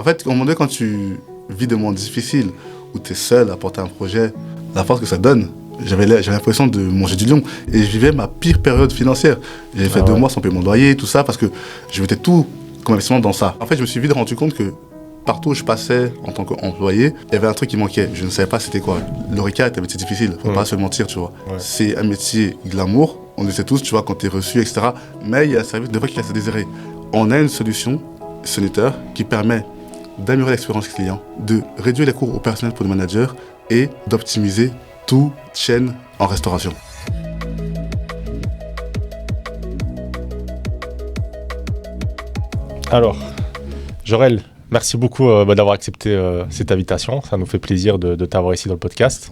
En fait, au moment donné, quand tu vis des moments difficiles, où tu es seul à porter un projet, la force que ça donne, j'avais l'impression de manger du lion. Et je vivais ma pire période financière. J'avais fait 2 mois sans payer mon loyer, tout ça, parce que je mettais tout comme investissement dans ça. En fait, je me suis vite rendu compte que partout où je passais en tant qu'employé, il y avait un truc qui manquait. Je ne savais pas c'était quoi. L'ORECA est un métier difficile, faut pas se mentir, tu vois. Ouais. C'est un métier glamour, on le sait tous, tu vois, quand tu es reçu, etc. Mais il y a un service de fois qui laisse à désirer. On a une solution, Soniteur, qui permet d'améliorer l'expérience client, de réduire les coûts au personnel pour le manager et d'optimiser toute chaîne en restauration. Alors, Jorel, merci beaucoup d'avoir accepté cette invitation. Ça nous fait plaisir de t'avoir ici dans le podcast.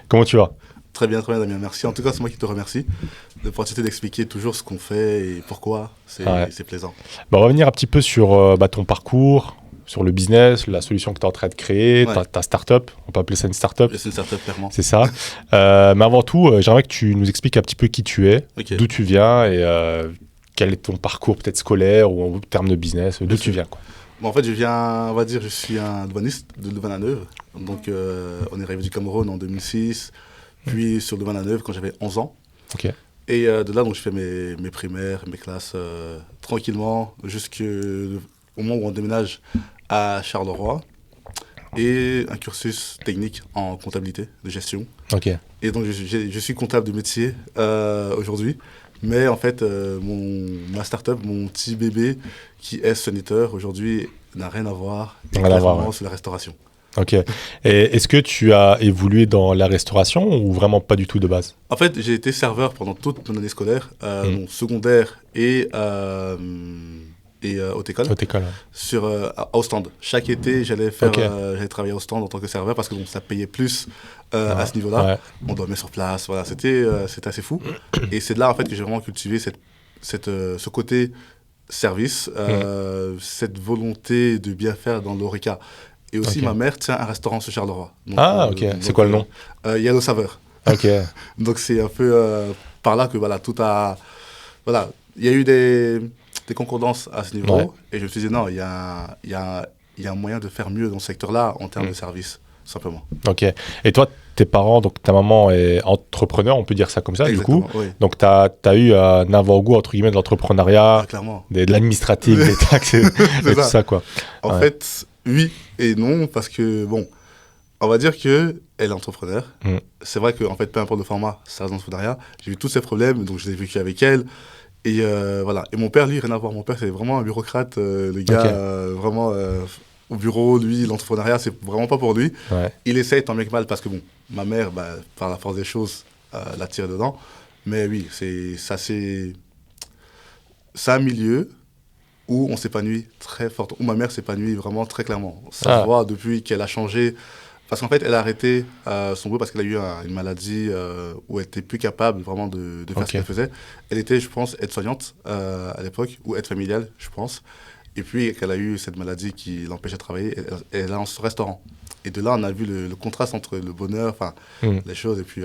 Comment tu vas ? Très bien, Damien. Merci. En tout cas, c'est moi qui te remercie de l'opportunité d'expliquer toujours ce qu'on fait et pourquoi. C'est plaisant. On va revenir un petit peu sur ton parcours, sur le business, la solution que tu es en train de créer, ta start-up. On peut appeler ça une start-up. C'est une start-up, clairement. C'est ça. Mais avant tout, j'aimerais que tu nous expliques un petit peu qui tu es, d'où tu viens et quel est ton parcours peut-être scolaire ou en termes de business, d'où tu viens, quoi. Bon, en fait, je suis un douaniste de Louvain-la-Neuve. Donc, on est arrivé du Cameroun en 2006, puis sur Louvain-la-Neuve quand j'avais 11 ans. Okay. Et de là, donc, je fais mes primaires, mes classes tranquillement jusqu'au moment où on déménage à Charleroi. Et un cursus technique en comptabilité, de gestion. Okay. Et donc, je suis comptable de métier aujourd'hui. Mais en fait, ma start-up, mon petit bébé qui est Soniteur aujourd'hui n'a rien à voir sur la restauration. Ok. Et est-ce que tu as évolué dans la restauration ou vraiment pas du tout de base ? En fait, j'ai été serveur pendant toute mon année scolaire, mon secondaire et haute école. Haute école, ouais. Au stand. Chaque été, j'allais travailler au stand en tant que serveur parce que ça payait plus à ce niveau-là. Ouais. On dormait sur place. Voilà, c'était assez fou. Et c'est de là en fait que j'ai vraiment cultivé ce côté service, cette volonté de bien faire dans l'ORECA. Et aussi, ma mère tient un restaurant sur Charleroi. Donc, ok. C'est quoi le nom ? Yellow Saveur. Ok. Donc c'est un peu par là que tout a... Voilà, il y a eu des concordances à ce niveau. Ouais. Et je me suis dit, non, il y a un moyen de faire mieux dans ce secteur-là en termes de service, simplement. Ok. Et toi, tes parents, donc ta maman est entrepreneur, on peut dire ça comme ça. Exactement, du coup. Oui. Donc, tu as eu un avant-goût, entre guillemets, de l'entrepreneuriat, de l'administratif, des taxes et tout ça, quoi. En fait, oui et non, parce que, bon, on va dire qu'elle est entrepreneur. C'est vrai qu'en fait, peu importe le format, ça reste l'entrepreneuriat. J'ai eu tous ces problèmes, donc je l'ai vécu avec elle. Et voilà. Et mon père, lui, rien à voir. Mon père, c'est vraiment un bureaucrate. Le gars, vraiment, au bureau, lui, l'entrepreneuriat, c'est vraiment pas pour lui. Ouais. Il essaye tant bien que mal parce que, bon, ma mère, par la force des choses, l'attire dedans. Mais oui, c'est un milieu où on s'épanouit très fort, où ma mère s'épanouit vraiment très clairement. Ça se voit depuis qu'elle a changé. Parce qu'en fait, elle a arrêté son boulot parce qu'elle a eu une maladie où elle n'était plus capable vraiment de faire ce qu'elle faisait. Elle était, je pense, aide-soignante à l'époque, ou aide familiale, je pense. Et puis, qu'elle a eu cette maladie qui l'empêchait de travailler, elle a lancé son restaurant. Et de là, on a vu le contraste entre le bonheur, les choses, et puis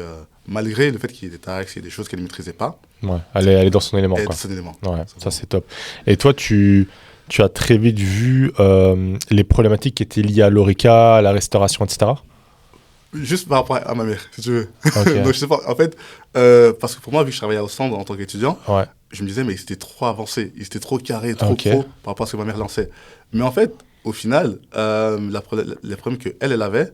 malgré le fait qu'il y ait des taxes, il y a des choses qu'elle ne maîtrisait pas. Ouais, elle est dans son élément. Dans son élément. Ouais, ça, c'est top. Et toi, tu as très vite vu les problématiques qui étaient liées à l'ORECA, à la restauration, etc. Juste par rapport à ma mère, si tu veux. Okay. Donc, je sais pas, en fait, parce que pour moi, vu que je travaillais au stand en tant qu'étudiant, je me disais, mais c'était trop avancé, c'était trop carré, trop pro par rapport à ce que ma mère lançait. Mais en fait, au final, les problèmes qu'elle avait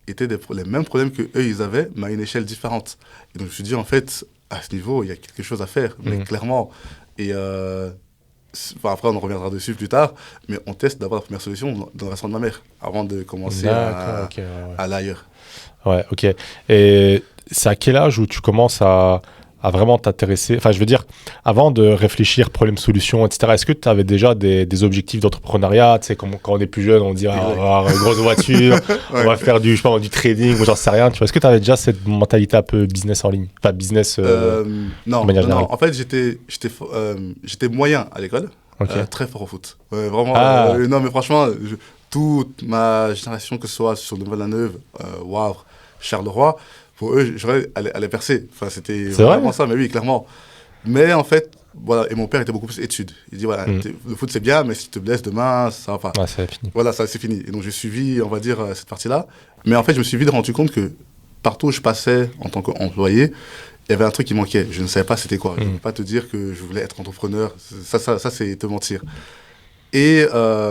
étaient les mêmes problèmes qu'eux, ils avaient, mais à une échelle différente. Et donc, je me suis dit, en fait, à ce niveau, il y a quelque chose à faire, mais clairement. Et après, on en reviendra dessus plus tard, mais on teste d'abord la première solution dans le restaurant de ma mère, avant de commencer à aller ailleurs. Ouais, ok. Et c'est à quel âge où tu commences à vraiment t'intéresser, enfin je veux dire, avant de réfléchir problème-solution, etc., est-ce que tu avais déjà des objectifs d'entrepreneuriat, tu sais, quand on est plus jeune, on dit, on va avoir une grosse voiture, on va faire du trading, ou j'en sais rien, tu vois, est-ce que tu avais déjà cette mentalité un peu business en ligne, enfin business non, en fait j'étais moyen à l'école, très fort au foot, vraiment, non mais franchement, toute ma génération, que ce soit sur Louvain-la-Neuve, Wavre, Charleroi, pour eux, j'aurais allé percer. Enfin, c'était vraiment ça, mais oui, clairement. Mais en fait, Voilà, et mon père était beaucoup plus études. Il dit, voilà, le foot c'est bien, mais si tu te blesses demain, ça va pas. Ouais, c'est fini. Voilà, ça c'est fini. Et donc j'ai suivi, on va dire, cette partie-là. Mais en fait, je me suis vite rendu compte que partout où je passais en tant qu'employé, il y avait un truc qui manquait. Je ne savais pas c'était quoi. Je ne peux pas te dire que je voulais être entrepreneur. Ça c'est te mentir. Et,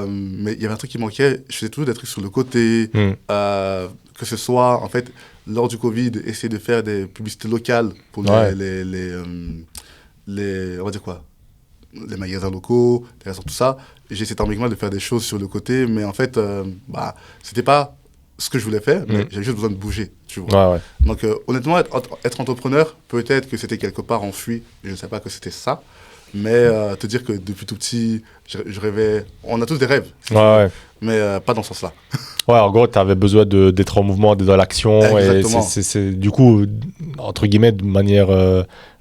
mais il y avait un truc qui manquait. Je faisais toujours des trucs sur le côté. Que ce soit, en fait, lors du Covid, essayer de faire des publicités locales pour on va dire quoi, les magasins locaux, les restaurants, tout ça. J'ai essayé tant bien que mal de faire des choses sur le côté, mais en fait, c'était pas ce que je voulais faire, mais j'avais juste besoin de bouger, tu vois. Donc, honnêtement, être entrepreneur, peut-être que c'était quelque part enfui, je ne sais pas que c'était ça, mais te dire que depuis tout petit, je rêvais, on a tous des rêves, mais pas dans ce sens-là. Ouais, en gros, tu avais besoin d'être en mouvement, d'être dans l'action, exactement. Et c'est du coup, entre guillemets, de manière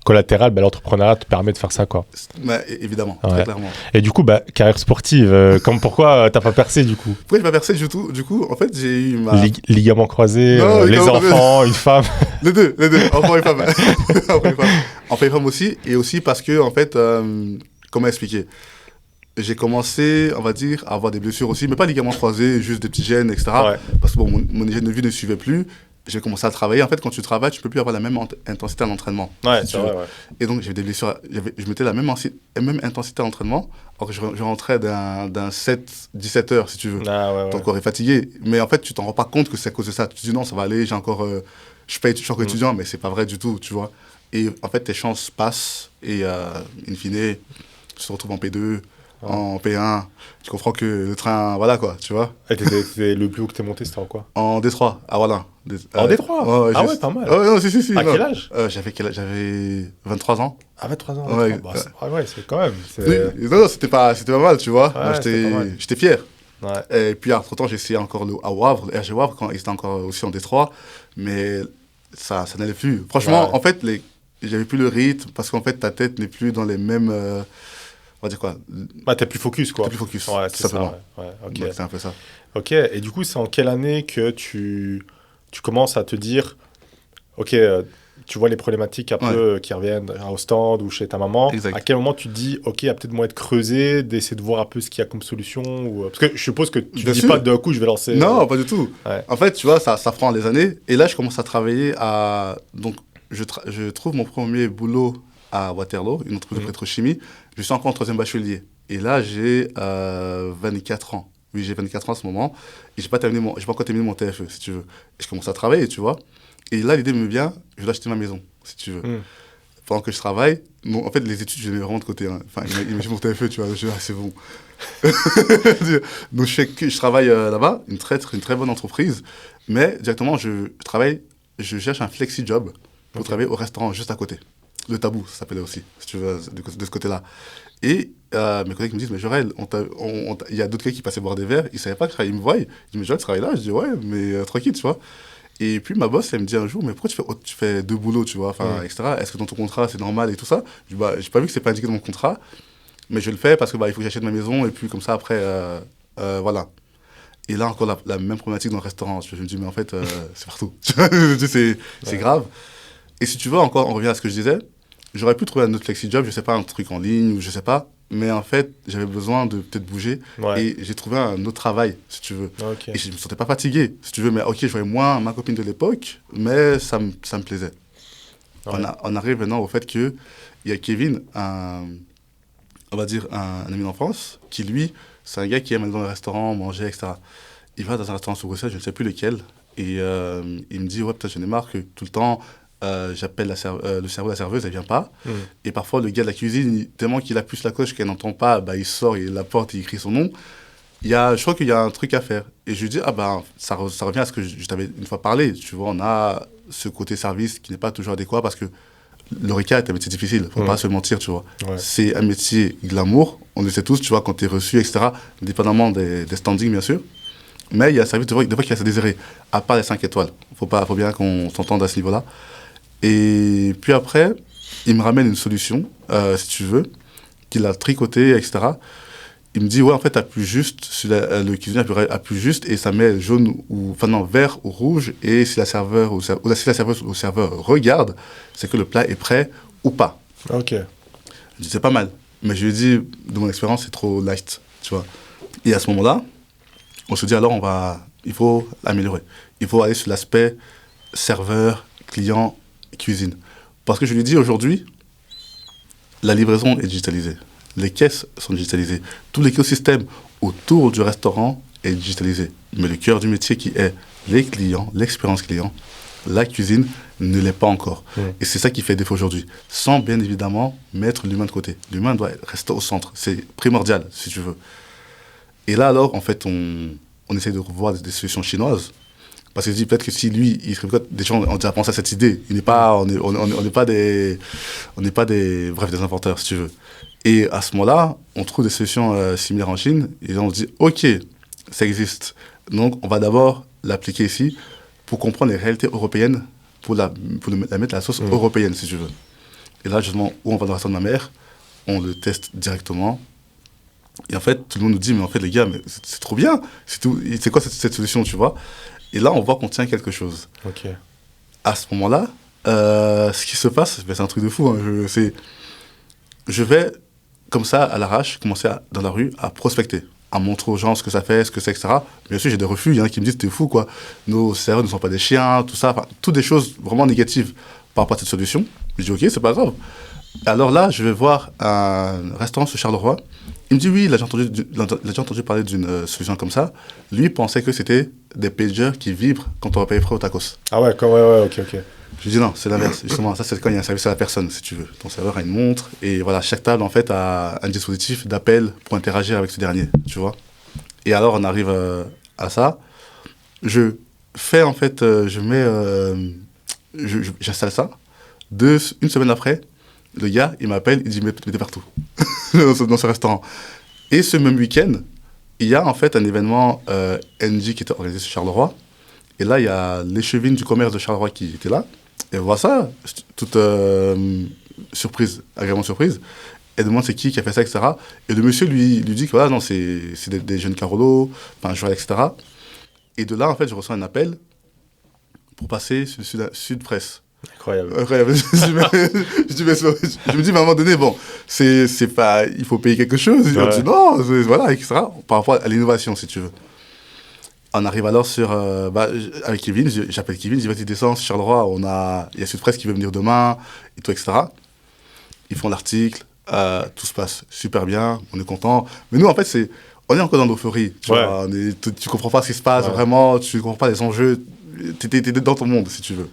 collatérale, l'entrepreneuriat te permet de faire ça, quoi. Mais, évidemment, très clairement. Et du coup, carrière sportive, pourquoi t'as pas percé, du coup? Pourquoi j'ai pas percé du tout? Du coup, en fait, j'ai eu ma... Ligament croisé, les enfants, une femme. Les deux, enfants et femmes. Enfants et femmes aussi, et aussi parce que, en fait, comment expliquer? J'ai commencé, on va dire, à avoir des blessures aussi, mais pas ligaments croisés, juste des petits gènes, etc. Parce que bon, mon hygiène de vie ne suivait plus. J'ai commencé à travailler. En fait, quand tu travailles, tu ne peux plus avoir la même intensité à l'entraînement. C'est vrai. Et donc, j'avais des blessures. Je mettais la même intensité à l'entraînement, alors que je rentrais d'un 17 heures, si tu veux. Ton corps est fatigué. Mais en fait, tu t'en rends pas compte que c'est à cause de ça. Tu te dis non, ça va aller, j'ai encore... je suis encore étudiant, mais c'est pas vrai du tout, tu vois. Et en fait, tes chances passent et, in fine, tu te retrouves en P2, en P1. Tu comprends que le train, voilà quoi, tu vois. Et le plus haut que t'es monté, c'était en quoi? En D3, voilà. En D3 Ah ouais, pas mal. Non, si. À quel âge? J'avais 23 ans. Ah, 23 ans. Ouais, c'est quand même. Non, c'était pas mal, tu vois. Ouais, j'étais fier. Ouais. Et puis, entre-temps, j'ai essayé encore à Wavre, le RG Wavre, quand il était encore aussi en D3. Mais ça n'allait plus. Franchement, en fait, j'avais plus le rythme, parce qu'en fait, ta tête n'est plus dans les mêmes... on va dire quoi? T'es plus focus, quoi. T'es plus focus, ouais, tout simplement. Ok. Donc, c'est un peu ça. Ok, et du coup, c'est en quelle année que tu commences à te dire, ok, tu vois les problématiques un peu qui reviennent au stand ou chez ta maman. Exact. À quel moment tu te dis, ok, il y a peut-être moyen de creuser, d'essayer de voir un peu ce qu'il y a comme solution ou... Parce que je suppose que tu ne dis pas d'un coup, je vais lancer... Non, pas du tout. En fait, tu vois, ça prend des années. Et là, je commence à travailler à... Donc, je trouve mon premier boulot à Waterloo, une entreprise de pétrochimie. Je suis encore en 3e bachelier. Et là, j'ai 24 ans. Oui, j'ai 24 ans à ce moment. Et je n'ai pas encore terminé mon TFE, si tu veux. Et je commence à travailler, tu vois. Et là, l'idée me vient, je dois acheter ma maison, si tu veux. Pendant que je travaille, en fait, les études, je les mets vraiment de côté. Hein. Enfin, imagine mon TFE, tu vois, c'est bon. Donc, je travaille là-bas, une très bonne entreprise. Mais directement, je cherche un flexi-job pour travailler au restaurant juste à côté. Le Tabou, ça s'appelait aussi, si tu veux, de ce côté-là. Et mes collègues me disent, mais Jorel, il y a d'autres gars qui passaient boire des verres, ils ne savaient pas que je travaillais, ils me voient. Ils disent, mais Jorel, tu travailles là? Je dis, ouais, mais tranquille, tu vois. Et puis ma boss, elle me dit un jour, mais pourquoi tu fais 2 boulots, tu vois, etc. Est-ce que dans ton contrat, c'est normal et tout ça? Je dis, j'ai pas vu que c'est pas indiqué dans mon contrat, mais je le fais parce que il faut que j'achète ma maison et puis comme ça, après, voilà. Et là, encore la même problématique dans le restaurant. Je me dis, mais en fait, c'est partout. C'est grave. Et si tu veux, encore, on revient à ce que je disais, j'aurais pu trouver un autre flexi-job, je sais pas, un truc en ligne ou je sais pas. Mais en fait, j'avais besoin de peut-être bouger. Et j'ai trouvé un autre travail, si tu veux. Et je me sentais pas fatigué, si tu veux. Mais ok, je voyais moins ma copine de l'époque, mais ça me plaisait. On arrive maintenant au fait qu'il y a Kevin, on va dire un ami d'enfance, qui lui, c'est un gars qui aime aller dans le restaurant, manger, etc. Il va dans un restaurant sur Bruxelles, je ne sais plus lequel. Et il me dit, ouais, peut-être j'en ai marre que tout le temps... j'appelle le serveur, la serveuse, elle vient pas. Et parfois, le gars de la cuisine, tellement qu'il appuie sur la coche qu'elle n'entend pas, il sort, il la porte, il écrit son nom. Je crois qu'il y a un truc à faire. Et je lui dis, ça revient à ce que je t'avais une fois parlé. Tu vois, on a ce côté service qui n'est pas toujours adéquat parce que l'ORECA est un métier difficile. Faut pas se mentir, tu vois. C'est un métier glamour, on le sait tous, tu vois, quand tu es reçu, etc., dépendamment des standings, bien sûr. Mais il y a un service de voix qui a à désirer, à part les 5 étoiles. Faut bien qu'on s'entende à ce niveau-là. Et puis après, il me ramène une solution, si tu veux, qu'il a tricoté, etc. Il me dit, ouais, en fait, appuie juste, le cuisinier appuie juste et ça met jaune vert ou rouge. Et si la serveuse ou le serveur regarde, c'est que le plat est prêt ou pas. Ok. Je dis, c'est pas mal. Mais je lui ai dit, de mon expérience, c'est trop light, tu vois. Et à ce moment-là, on se dit, alors, il faut l'améliorer. Il faut aller sur l'aspect serveur, client, cuisine. Parce que je lui dis, aujourd'hui, la livraison est digitalisée. Les caisses sont digitalisées. Tout l'écosystème autour du restaurant est digitalisé. Mais le cœur du métier qui est les clients, l'expérience client, la cuisine ne l'est pas encore. Et c'est ça qui fait défaut aujourd'hui. Sans bien évidemment mettre l'humain de côté. L'humain doit rester au centre. C'est primordial, si tu veux. Et là, alors, en fait, on essaie de revoir des solutions chinoises. Parce que je dis peut-être que si lui, il serait peut-être des gens ont déjà pensé à cette idée. On n'est pas des inventeurs, si tu veux. Et à ce moment-là, on trouve des solutions similaires en Chine. Et là, on se dit, OK, ça existe. Donc, on va d'abord l'appliquer ici pour comprendre les réalités européennes, pour la mettre à la sauce européenne, si tu veux. Et là, justement, où on va dans le restaurant de ma mère, on le teste directement. Et en fait, tout le monde nous dit, mais en fait, les gars, mais c'est trop bien. C'est quoi cette solution, tu vois? Et là, on voit qu'on tient quelque chose. Ok. À ce moment-là, ce qui se passe, c'est un truc de fou. Hein, je vais, comme ça, à l'arrache, commencer dans la rue à prospecter, à montrer aux gens ce que ça fait, ce que c'est, etc. Bien sûr, j'ai des refus. Il y en a qui me disent, t'es fou, quoi. Nos serveurs ne sont pas des chiens, tout ça. Enfin, toutes des choses vraiment négatives par rapport à cette solution. Je dis, OK, c'est pas grave. Alors là, je vais voir un restaurant sur Charleroi. Il me dit, oui, il a déjà entendu parler d'une solution comme ça. Lui, il pensait que c'était des pagers qui vibrent quand on va payer frais au tacos. Ah ouais, ouais, ok. Je lui dis, non, c'est l'inverse. Justement, ça, c'est quand il y a un service à la personne, si tu veux. Ton serveur a une montre. Et voilà, chaque table, en fait, a un dispositif d'appel pour interagir avec ce dernier, tu vois. Et alors, on arrive à ça. Je fais, en fait, j'installe ça. Une semaine après, le gars, il m'appelle, il dit, mais t'es partout dans ce restaurant. Et ce même week-end, il y a en fait un événement NG qui était organisé sur Charleroi. Et là, il y a l'échevine du commerce de Charleroi qui était là. Et on voit ça, toute surprise, agréablement surprise. Elle demande c'est qui a fait ça, etc. Et le monsieur lui dit que voilà, non, c'est des jeunes Carolo, enfin, joueurs, etc. Et de là, en fait, je reçois un appel pour passer sur Sud Presse. Incroyable. Je me dis, mais à un moment donné, bon, c'est pas, il faut payer quelque chose. Ouais. On dit, non, voilà, etc. Par rapport à l'innovation, si tu veux. On arrive alors avec Kevin, j'appelle Kevin, je dis, vas-y, descends, sur Charleroi, il y a Sud Presse qui veut venir demain, et tout, etc. Ils font l'article, tout se passe super bien, on est content. Mais nous, en fait, on est encore dans l'euphorie. Tu vois, tu comprends pas ce qui se passe, vraiment, tu comprends pas les enjeux, t'es dans ton monde, si tu veux.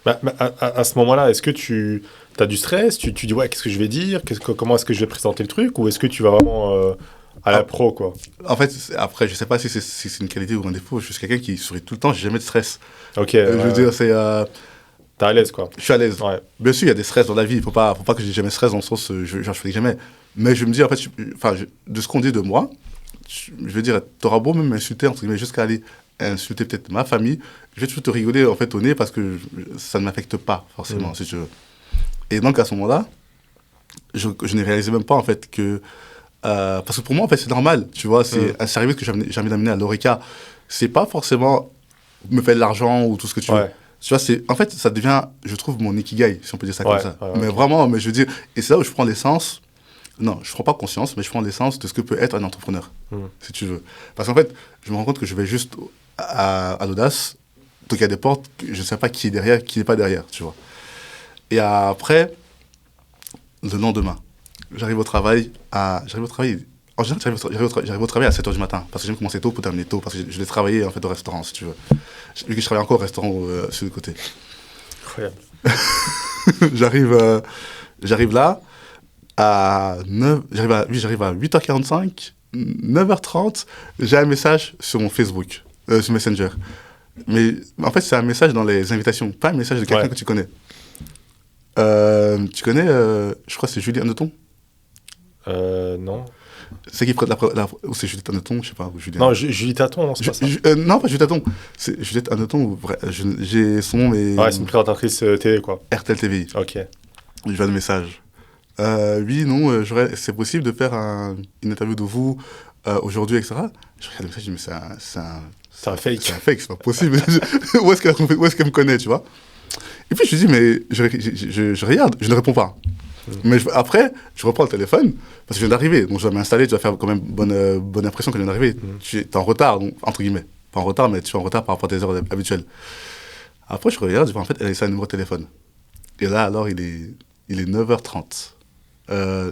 À ce moment-là, est-ce que tu as du stress? Tu dis, ouais, qu'est-ce que je vais dire? Comment est-ce que je vais présenter le truc? Ou est-ce que tu vas vraiment à la pro, quoi? En fait, après, je sais pas si c'est une qualité ou un défaut. Je suis quelqu'un qui sourit tout le temps, j'ai jamais de stress. Ok. Je veux dire, c'est... T'es à l'aise, quoi. Je suis à l'aise. Ouais. Bien sûr, il y a des stress dans la vie. Il faut pas que j'ai jamais de stress dans le sens, je fais jamais. Mais je me dis, en fait, de ce qu'on dit de moi, je veux dire, t'auras beau même m'insulter, entre guillemets, jusqu'à aller insulter peut-être ma famille, je vais toujours te rigoler en fait au nez parce que ça ne m'affecte pas forcément, si tu veux. Et donc à ce moment-là, je n'ai réalisé même pas en fait que parce que pour moi en fait c'est normal, tu vois, c'est un service que j'ai envie d'amener à l'Oreca, c'est pas forcément me faire de l'argent ou tout ce que tu veux. Tu vois, en fait ça devient, je trouve, mon ikigai, si on peut dire ça comme ça. Mais vraiment, mais je veux dire, et c'est là où je prends l'essence. Non, je ne prends pas conscience, mais je prends l'essence de ce que peut être un entrepreneur, si tu veux. Parce qu'en fait, je me rends compte que je vais juste à l'audace, toquer à des portes, je ne sais pas qui est derrière, qui n'est pas derrière, tu vois. Et après, le lendemain, j'arrive au travail. En général, j'arrive au travail à 7h du matin, parce que j'aime commencer tôt pour terminer tôt, parce que je vais travailler en fait, au restaurant, si tu veux. Vu que je travaille encore au restaurant sur le côté. Incroyable. J'arrive là, j'arrive à 8h45, 9h30, j'ai un message sur mon Facebook, sur Messenger. Mais en fait, c'est un message dans les invitations, pas un message de quelqu'un que tu connais. Tu connais, je crois que c'est Julie Hanneton. Non. C'est qui prête ou c'est Juliette Hanneton, je sais pas. Non, Julie Taton, non, c'est pas ça. Non, pas Julie Taton. C'est Juliette Hanneton. J'ai son nom, mais. Ouais, c'est une présentatrice télé, quoi. RTL TV. Ok. Je vois le message. Oui, non, c'est possible de faire une interview de vous aujourd'hui, etc. Je regarde le message, je me dis, mais c'est un fake. C'est un fake, c'est pas possible. Où est-ce qu'elle me connaît, tu vois? Et puis je me dis, mais je regarde, je ne réponds pas. Mais après, je reprends le téléphone, parce que je viens d'arriver, donc je dois m'installer, tu vas faire quand même bonne impression que je viens d'arriver. Tu es en retard, donc, entre guillemets. Pas en retard, mais tu es en retard par rapport à tes heures habituelles. Après, je regarde, je vois en fait, elle a laissé un numéro de téléphone. Et là, alors, il est 9h30.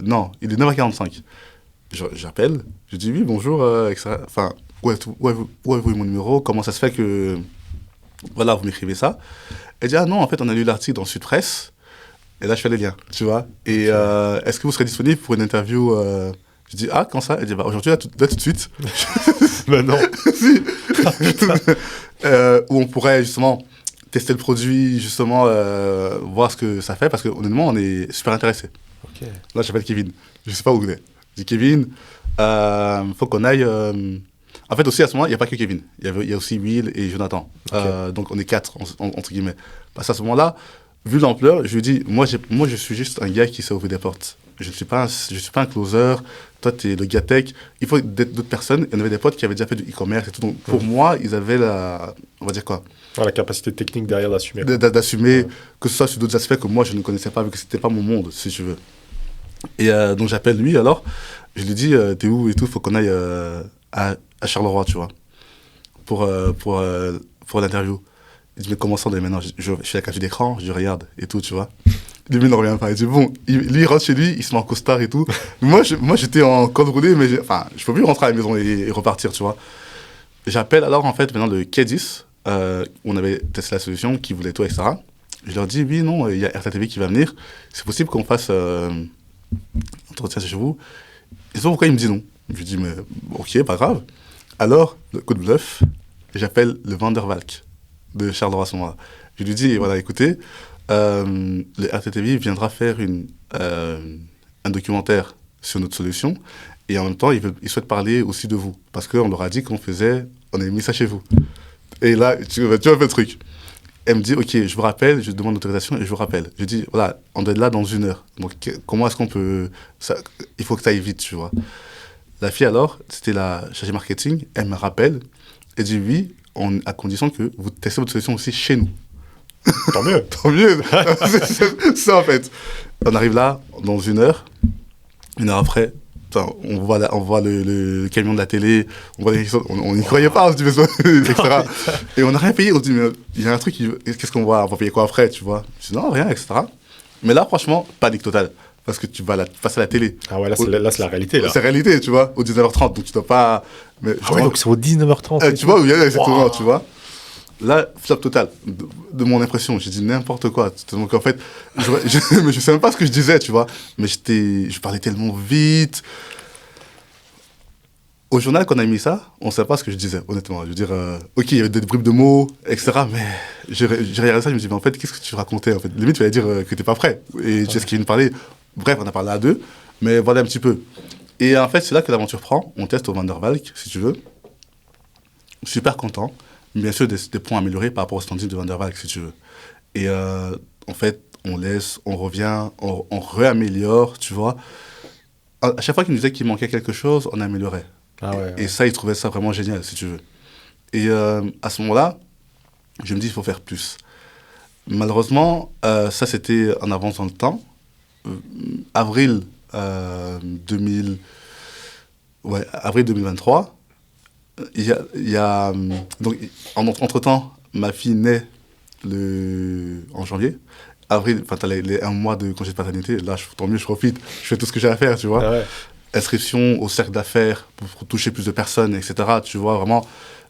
Non, il est 9h45. J'appelle, je dis oui, bonjour, etc. Enfin, où avez-vous eu mon numéro? Comment ça se fait que, voilà, vous m'écrivez ça? Elle dit, ah non, en fait, on a lu l'article dans Sud Presse. Et là, je fais les liens, tu vois. Et est-ce que vous serez disponible pour une interview Je dis, ah, quand ça? Elle dit, bah, aujourd'hui, là, tout de suite. Ben non. Si. Où on pourrait, justement, tester le produit, justement, voir ce que ça fait, parce que honnêtement, on est super intéressés. Ok. Là, j'appelle Kevin. Je sais pas où il est. Je dis, Kevin, faut qu'on aille... En fait, aussi, à ce moment-là, il n'y a pas que Kevin. Il y a aussi Will et Jonathan. Ok. Donc, on est 4, entre guillemets. Parce qu'à ce moment-là, vu l'ampleur, je lui dis, moi, je suis juste un gars qui sait ouvrir des portes. Je ne suis pas un closer. Toi, tu es le gars tech. Il faut d'autres personnes. Il y en avait des potes qui avaient déjà fait du e-commerce et tout. Donc, pour moi, ils avaient on va dire quoi? La capacité technique derrière d'assumer. D'assumer, que ce soit sur d'autres aspects que moi, je ne connaissais pas, vu que ce n'était pas mon monde, si tu veux. Et donc, j'appelle lui, alors. Je lui dis, t'es où et tout, il faut qu'on aille à Charleroi, tu vois, pour l'interview. Il dit, mais comment ça, maintenant, je suis à la capture d'écran, je regarde et tout, tu vois. Lui, il ne revient pas. Il dit, bon, lui, il rentre chez lui, il se met en costard et tout. moi, j'étais en col roulé, mais je ne peux plus rentrer à la maison et repartir, tu vois. J'appelle alors, en fait, maintenant le K10, où on avait testé la solution, qui voulait tout, etc. Je leur dis, oui, non, il y a RTTV qui va venir. C'est possible qu'on fasse entretien chez vous. Ils savent pourquoi il me dit non. Je lui dis, mais ok, pas grave. Alors, le coup de bluff, j'appelle le Van der Valk de Charleroi à ce moment-là. Je lui dis, voilà, écoutez, le RTTV viendra faire un documentaire sur notre solution, et en même temps, il souhaite parler aussi de vous, parce qu'on leur a dit on avait mis ça chez vous. Et là, tu vois le truc. Elle me dit, ok, je vous rappelle, je demande l'autorisation et je vous rappelle. Je dis, voilà, on doit être là dans 1 heure. Donc, comment est-ce qu'on peut... il faut que ça aille vite, tu vois. La fille, alors, c'était la chargée marketing, elle me rappelle, elle dit, oui, à condition que vous testez votre solution aussi chez nous. Tant mieux. Tant mieux. C'est ça, en fait. On arrive là, dans 1 heure. 1 heure après, on voit le camion de la télé, on n'y croyait pas, on se dit, mais etc. Et on n'a rien payé, on se dit, mais il y a un truc, qu'est-ce qu'on voit, on va payer quoi après, tu vois. Je dis, non, rien, etc. Mais là, franchement, panique totale, parce que tu vas passer à la télé. Ah ouais, là, c'est la réalité, là. C'est la réalité, tu vois, au 19h30, donc tu dois pas... Mais, ah ouais, donc c'est au 19h30. tu vois, exactement, wow. Tu vois. Là, flop total, de mon impression. J'ai dit n'importe quoi. Donc, en fait, mais je sais même pas ce que je disais, tu vois. Mais je parlais tellement vite. Au journal, quand on a mis ça, on ne savait pas ce que je disais, honnêtement. Je veux dire, ok, il y avait des bribes de mots, etc. Mais j'ai regardé ça, je me dis, mais en fait, qu'est-ce que tu racontais, en fait? Limite, tu allais dire que tu n'es pas prêt. Et tu sais ce qu'il vient de parler. Bref, on a parlé à deux, mais voilà un petit peu. Et en fait, c'est là que l'aventure prend. On teste au Van der Valk, si tu veux. Super content. Bien sûr, des points améliorés par rapport au standing de Van der Valk, si tu veux. Et en fait, on laisse, on revient, on réaméliore, tu vois. À chaque fois qu'il nous disait qu'il manquait quelque chose, on améliorait. Ah ouais. Et ça, il trouvait ça vraiment génial, si tu veux. Et à ce moment-là, je me dis, il faut faire plus. Malheureusement, ça, c'était en avance dans le temps. Avril 2023, donc, entre-temps, ma fille naît en janvier. Avril, enfin, t'as les 1 mois de congé de paternité. Là, tant mieux, je profite. Je fais tout ce que j'ai à faire, tu vois. Ah ouais. Inscription au cercle d'affaires pour toucher plus de personnes, etc. Tu vois, vraiment.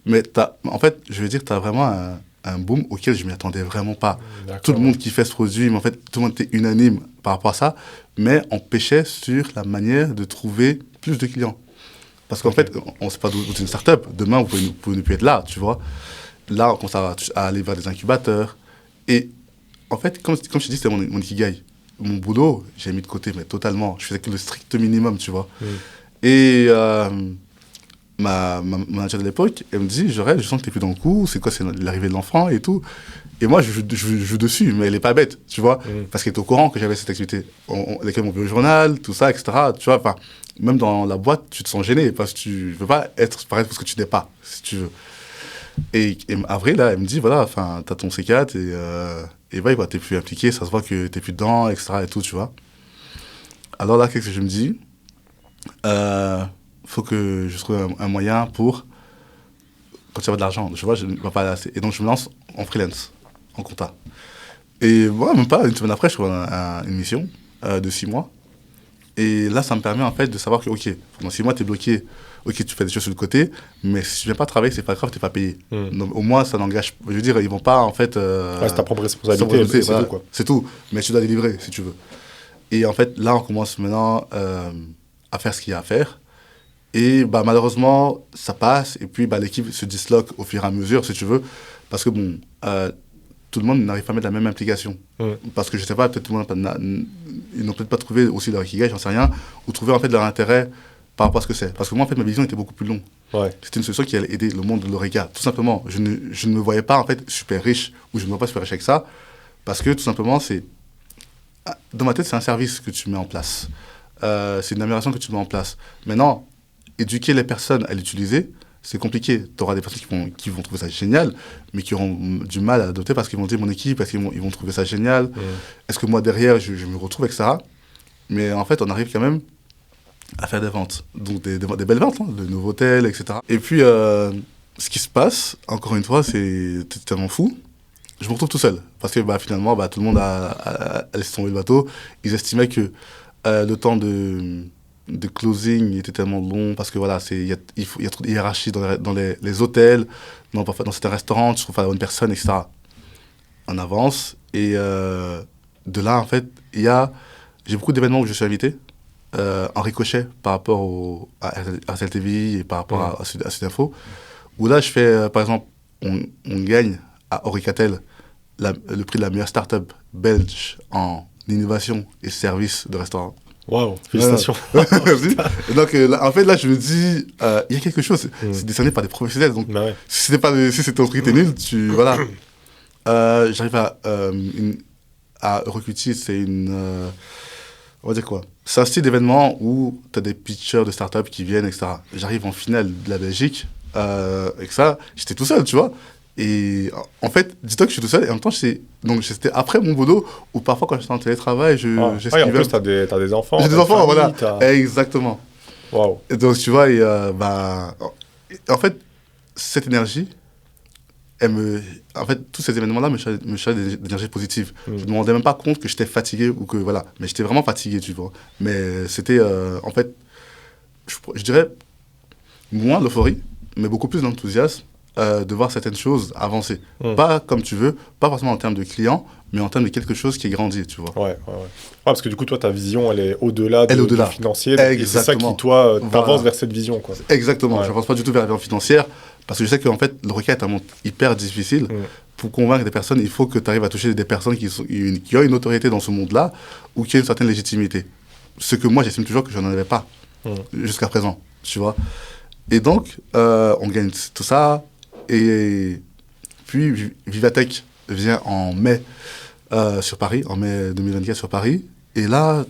Mais en fait, je veux dire, tu as vraiment un boom auquel je ne m'y attendais vraiment pas. D'accord. Tout le monde kiffait ce produit, mais en fait, tout le monde était unanime par rapport à ça. Mais on pêchait sur la manière de trouver plus de clients. Parce qu'en fait, on ne sait pas d'où c'est une start-up. Demain, vous pouvez ne plus être là, tu vois. Là, on commence à aller vers des incubateurs. Et en fait, comme je te dis, c'était mon ikigai. Mon boulot, j'ai mis de côté, mais totalement. Je faisais que le strict minimum, tu vois. Et ma manager de l'époque, elle me dit, Jorel, je sens que tu n'es plus dans le coup, c'est quoi, c'est l'arrivée de l'enfant et tout. Et moi, je joue dessus, mais elle n'est pas bête, tu vois. Parce qu'elle est au courant que j'avais cette activité. Lesquelles m'ont vu au journal, tout ça, etc. Tu vois, enfin, même dans la boîte, tu te sens gêné parce que tu ne veux pas être pareil parce que tu n'es pas, si tu veux. Et avril, là, elle me dit, voilà, enfin, t'as ton C4 et ouais, bah, t'es plus impliqué, ça se voit que t'es plus dedans, etc. et tout, tu vois. Alors là, qu'est-ce que je me dis? Faut que je trouve un moyen pour, quand il y a de l'argent, je vois, je ne vais pas aller assez. Et donc, je me lance en freelance, en compta. Et voilà, même pas une semaine après, je trouve une mission de 6 mois. Et là, ça me permet en fait de savoir que, ok, pendant 6 mois, tu es bloqué. Ok, tu fais des choses sur le côté, mais si tu viens pas travailler, c'est pas grave, tu n'es pas payé. Donc, au moins, ça n'engage. Je veux dire, ils vont pas en fait. Ouais, c'est ta propre responsabilité, c'est voilà, tout, quoi. c'est tout. Mais tu dois délivrer si tu veux. Et en fait, là, on commence maintenant à faire ce qu'il y a à faire. Et bah, malheureusement, ça passe. Et puis, bah, l'équipe se disloque au fur et à mesure, si tu veux. Parce que, bon, tout le monde n'arrive pas à mettre la même implication. Parce que, je sais pas, peut-être tout le monde ils n'ont peut-être pas trouvé aussi leur ikigai, j'en sais rien, ou trouvé en fait leur intérêt par rapport à ce que c'est. Parce que moi, en fait, ma vision était beaucoup plus longue. Ouais. C'était une solution qui allait aider le monde de l'ORECA. Tout simplement, je ne me voyais pas, en fait, super riche, ou je ne me vois pas super riche avec ça. Parce que, tout simplement, dans ma tête, c'est un service que tu mets en place. C'est une amélioration que tu mets en place. Maintenant, éduquer les personnes à l'utiliser, c'est compliqué. Tu auras des personnes qui vont trouver ça génial, mais qui auront du mal à l'adopter parce qu'ils vont dire mon équipe, parce qu'ils vont trouver ça génial. Est-ce que moi, derrière, je me retrouve avec ça? Mais en fait, on arrive quand même à faire des ventes. Donc, des belles ventes, hein, de nouveaux hôtels, etc. Et puis, ce qui se passe, encore une fois, c'est tellement fou. Je me retrouve tout seul. Parce que finalement, tout le monde a laissé tomber le bateau. Ils estimaient que le temps de closing était tellement long parce que voilà, il y a trop de hiérarchie dans les hôtels, parfois dans certains restaurants, tu trouves pas la bonne personne, etc. On avance et de là, en fait, j'ai beaucoup d'événements où je suis invité en ricochet par rapport à RTL TV et par rapport à Sud Info, où là, je fais, par exemple, on gagne à Oricatel le prix de la meilleure start-up belge en innovation et service de restaurant. Waouh, félicitations. Et donc, en fait, là, je me dis, il y a quelque chose. C'est décerné par des professionnels. Donc, si c'est ton truc qui était nul, voilà. J'arrive à Eurocutie, c'est on va dire quoi? C'est un style d'événement où tu as des pitchers de start-up qui viennent, etc. J'arrive en finale de la Belgique, avec ça, j'étais tout seul, tu vois. Et en fait, dis-toi que je suis tout seul, et en même temps, donc c'était après mon boulot, ou parfois quand j'étais en télétravail, j'esquivais. En plus, t'as des enfants. J'ai des enfants, voilà. Exactement. Waouh. Et donc, tu vois, en fait, cette énergie, en fait, tous ces événements-là me chargeaient d'énergie positive. Je ne me rendais même pas compte que j'étais fatigué, ou que, voilà. Mais j'étais vraiment fatigué, tu vois. Mais c'était, en fait, je dirais, moins l'euphorie, mais beaucoup plus l'enthousiasme. De voir certaines choses avancer. Pas comme tu veux, pas forcément en termes de clients, mais en termes de quelque chose qui est grandi, tu vois. Ouais, parce que du coup, toi, ta vision, elle est au-delà du financier. Exactement. Et c'est ça qui, toi, t'avance vers cette vision, quoi. Exactement. Je n'avance pas du tout vers la vision financière, parce que je sais qu'en fait, le requin est un monde hyper difficile. Pour convaincre des personnes, il faut que tu arrives à toucher des personnes qui ont une autorité dans ce monde-là, ou qui ont une certaine légitimité. Ce que moi, j'estime toujours que je n'en avais pas, jusqu'à présent, tu vois. Et donc, on gagne tout ça. Et puis, Vivatech vient en mai sur Paris, en mai 2024 sur Paris. Et là,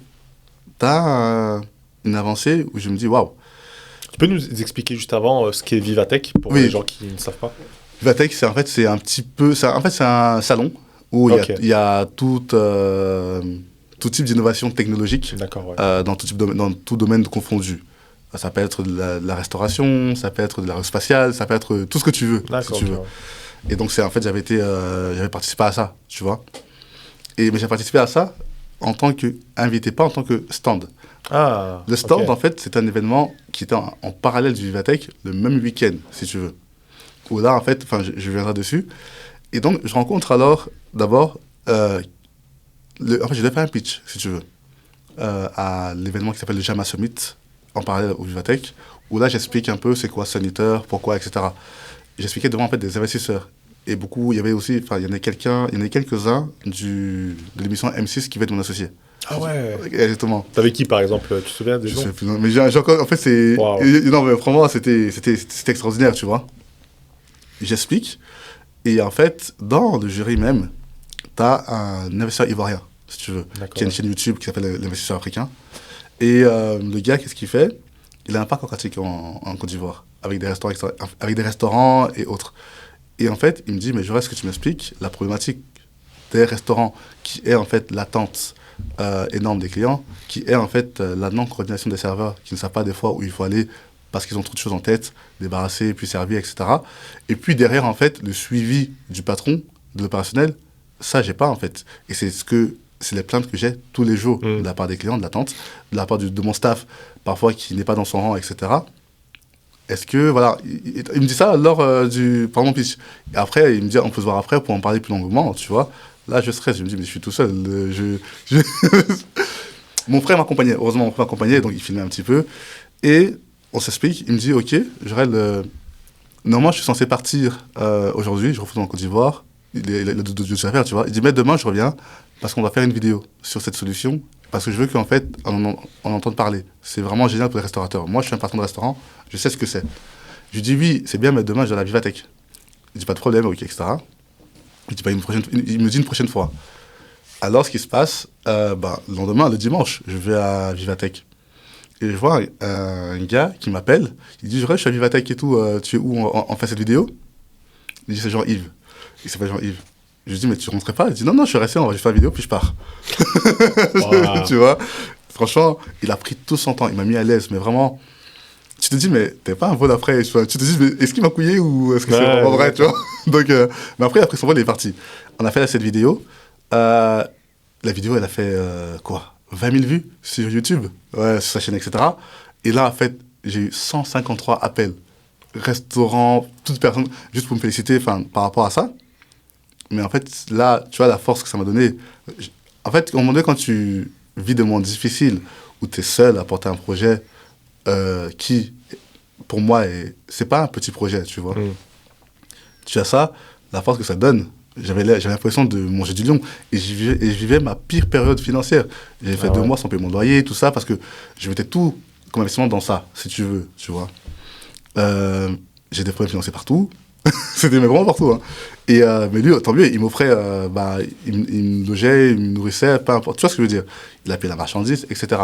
tu as une avancée où je me dis, waouh. Tu peux nous expliquer juste avant ce qu'est Vivatech pour les gens qui ne savent pas? Vivatech, c'est un petit peu... c'est un salon où il y a tout type d'innovation technologique dans tout domaine confondu. Ça peut être de la restauration, ça peut être de l'aérospatiale, ça peut être tout ce que tu veux, si tu veux. Et donc, en fait, j'avais participé à ça, tu vois. Mais j'ai participé à ça en tant qu'invité, pas en tant que stand. Le stand, en fait, c'est un événement qui était en parallèle du Vivatech le même week-end, si tu veux. Où là, en fait, je viendrai dessus. Et donc, je rencontre alors, d'abord, en fait, je devais faire un pitch, si tu veux, à l'événement qui s'appelle le JAMA Summit, en parallèle au Vivatech, où là j'explique un peu c'est quoi Saniteur, pourquoi, etc. J'expliquais devant en fait des investisseurs. Et beaucoup, il y avait aussi, il y en a quelques-uns de l'émission M6 qui va être mon associé. Ah ouais. Exactement. T'avais qui par exemple? Tu te souviens des gens? Mais j'ai encore, en fait c'est... Wow. Non mais vraiment c'était extraordinaire, tu vois. J'explique. Et en fait, dans le jury même, t'as un investisseur ivoirien, si tu veux, qui a une chaîne YouTube qui s'appelle l'Investisseur africain. Et le gars, qu'est-ce qu'il fait? Il a un parc aquatique en Côte d'Ivoire, avec des restaurants et autres. Et en fait, il me dit, mais j'aimerais que tu m'expliques la problématique des restaurants qui est en fait latente énorme des clients, qui est en fait la non-coordination des serveurs, qui ne savent pas des fois où il faut aller parce qu'ils ont trop de choses en tête, débarrasser, puis servir, etc. Et puis derrière, en fait, le suivi du patron, de l'opérationnel, ça, j'ai pas, en fait. Et c'est les plaintes que j'ai tous les jours de la part des clients, de l'attente, de la part de mon staff, parfois qui n'est pas dans son rang, etc. Est-ce que, voilà, il me dit ça lors du, par exemple, pitch. Et après, il me dit, on peut se voir après pour en parler plus longuement, tu vois. Là, je stresse, je me dis, mais je suis tout seul. Mon frère m'accompagnait, heureusement, mon frère m'accompagnait, donc il filmait un petit peu. Et on s'explique, il me dit, ok, normalement, je suis censé partir aujourd'hui, je retourne en Côte d'Ivoire, il a d'autres affaires, tu vois. Il dit, mais demain, je reviens, parce qu'on va faire une vidéo sur cette solution, parce que je veux qu'en fait, on entende parler. C'est vraiment génial pour les restaurateurs. Moi, je suis un patron de restaurant, je sais ce que c'est. Je lui dis, oui, c'est bien, mais demain, je vais à la Vivatech. Il dit, pas de problème, ok, etc. Il me dit une prochaine fois. Alors, ce qui se passe, le lendemain, le dimanche, je vais à Vivatech. Et je vois un gars qui m'appelle. Il dit, je suis à Vivatech et tout, tu es où on fait cette vidéo? Il dit, c'est Jean-Yves. Il s'appelle Jean-Yves. Je lui dis, mais tu rentrais pas? Il dit, non, non, je suis resté, on va juste faire la vidéo, puis je pars. Wow. Tu vois? Franchement, il a pris tout son temps, il m'a mis à l'aise, mais vraiment, tu te dis, mais t'es pas un vol après. Tu te dis, mais est-ce qu'il m'a couillé ou est-ce que c'est vraiment vrai, tu vois? Donc, mais après, son vol, il est parti. On a fait cette vidéo. La vidéo, elle a fait 20 000 vues sur YouTube, sur sa chaîne, etc. Et là, en fait, j'ai eu 153 appels. Restaurants, toute personne, juste pour me féliciter par rapport à ça. Mais en fait, là, tu vois la force que ça m'a donné. En fait, au moment donné, quand tu vis des moments difficiles, où tu es seul à porter un projet qui, pour moi, c'est pas un petit projet, tu vois. Tu as ça, la force que ça donne. J'avais l'impression de manger du lion. Et je vivais ma pire période financière. J'ai fait 2 mois sans payer mon loyer, tout ça, parce que je mettais tout comme investissement dans ça, si tu veux, tu vois. J'ai des problèmes financiers partout. C'était vraiment partout. Hein. Mais lui, tant mieux, il m'offrait, il me logeait, il me nourrissait, peu importe. Tu vois ce que je veux dire? Il a payé la marchandise, etc.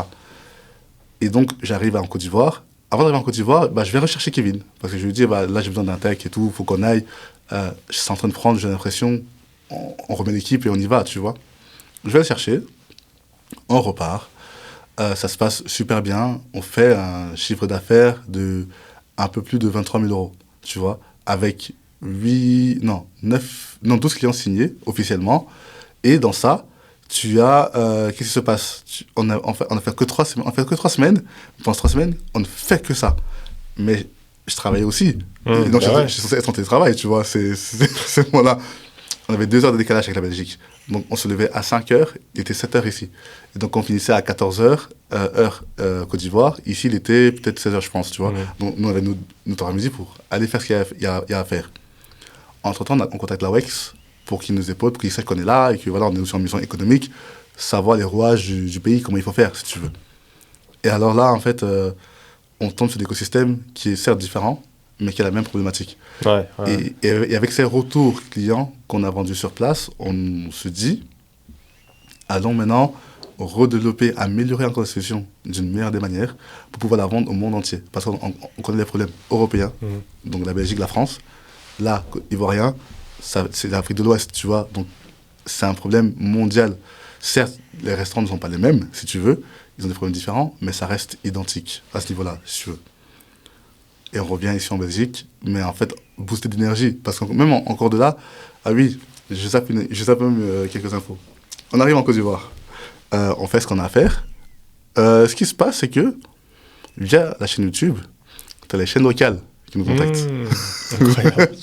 Et donc, j'arrive en Côte d'Ivoire. Avant d'arriver en Côte d'Ivoire, je vais rechercher Kevin. Parce que je lui dis, là, j'ai besoin d'un tech et tout, il faut qu'on aille. Je suis en train de prendre, j'ai l'impression, on remet l'équipe et on y va, tu vois. Je vais le chercher, on repart. Ça se passe super bien. On fait un chiffre d'affaires de un peu plus de 23 000 euros, tu vois, avec 12 clients signés officiellement. Et dans ça, tu as... qu'est-ce qui se passe? On a fait que 3 semaines. On fait que 3 semaines. Pendant 3 semaines, on ne fait que ça. Mais je travaillais aussi. Donc, je suis censé être en télétravail, tu vois. C'est voilà. On avait 2 heures de décalage avec la Belgique. Donc, on se levait à 5 heures, il était 7 heures ici. Et donc, on finissait à 14 heures, heure Côte d'Ivoire. Ici, il était peut-être 16 heures, je pense, tu vois. Donc, nous, on avait notre heure à midi pour aller faire ce qu'il y a à faire. Entre-temps, on contacte la WEX pour qu'ils nous épaulent, pour qu'ils sachent qu'on est là et que voilà, on est aussi en mission économique, savoir les rouages du pays, comment il faut faire, si tu veux. Et alors là, en fait, on tombe sur l'écosystème qui est certes différent, mais qui a la même problématique. Et avec ces retours clients qu'on a vendus sur place, on se dit, allons maintenant redévelopper, améliorer encore la solution d'une meilleure des manières pour pouvoir la vendre au monde entier. Parce qu'on connaît les problèmes européens, donc la Belgique, la France, là, ivoirien, c'est l'Afrique de l'Ouest, tu vois. Donc, c'est un problème mondial. Certes, les restaurants ne sont pas les mêmes, si tu veux. Ils ont des problèmes différents, mais ça reste identique à ce niveau-là, si tu veux. Et on revient ici en Belgique, mais en fait, booster d'énergie. Parce que même encore de là, ah oui, je zappe même quelques infos. On arrive en Côte d'Ivoire. On fait ce qu'on a à faire. Ce qui se passe, c'est que, via la chaîne YouTube, tu as les chaînes locales qui nous contactent. Incroyable.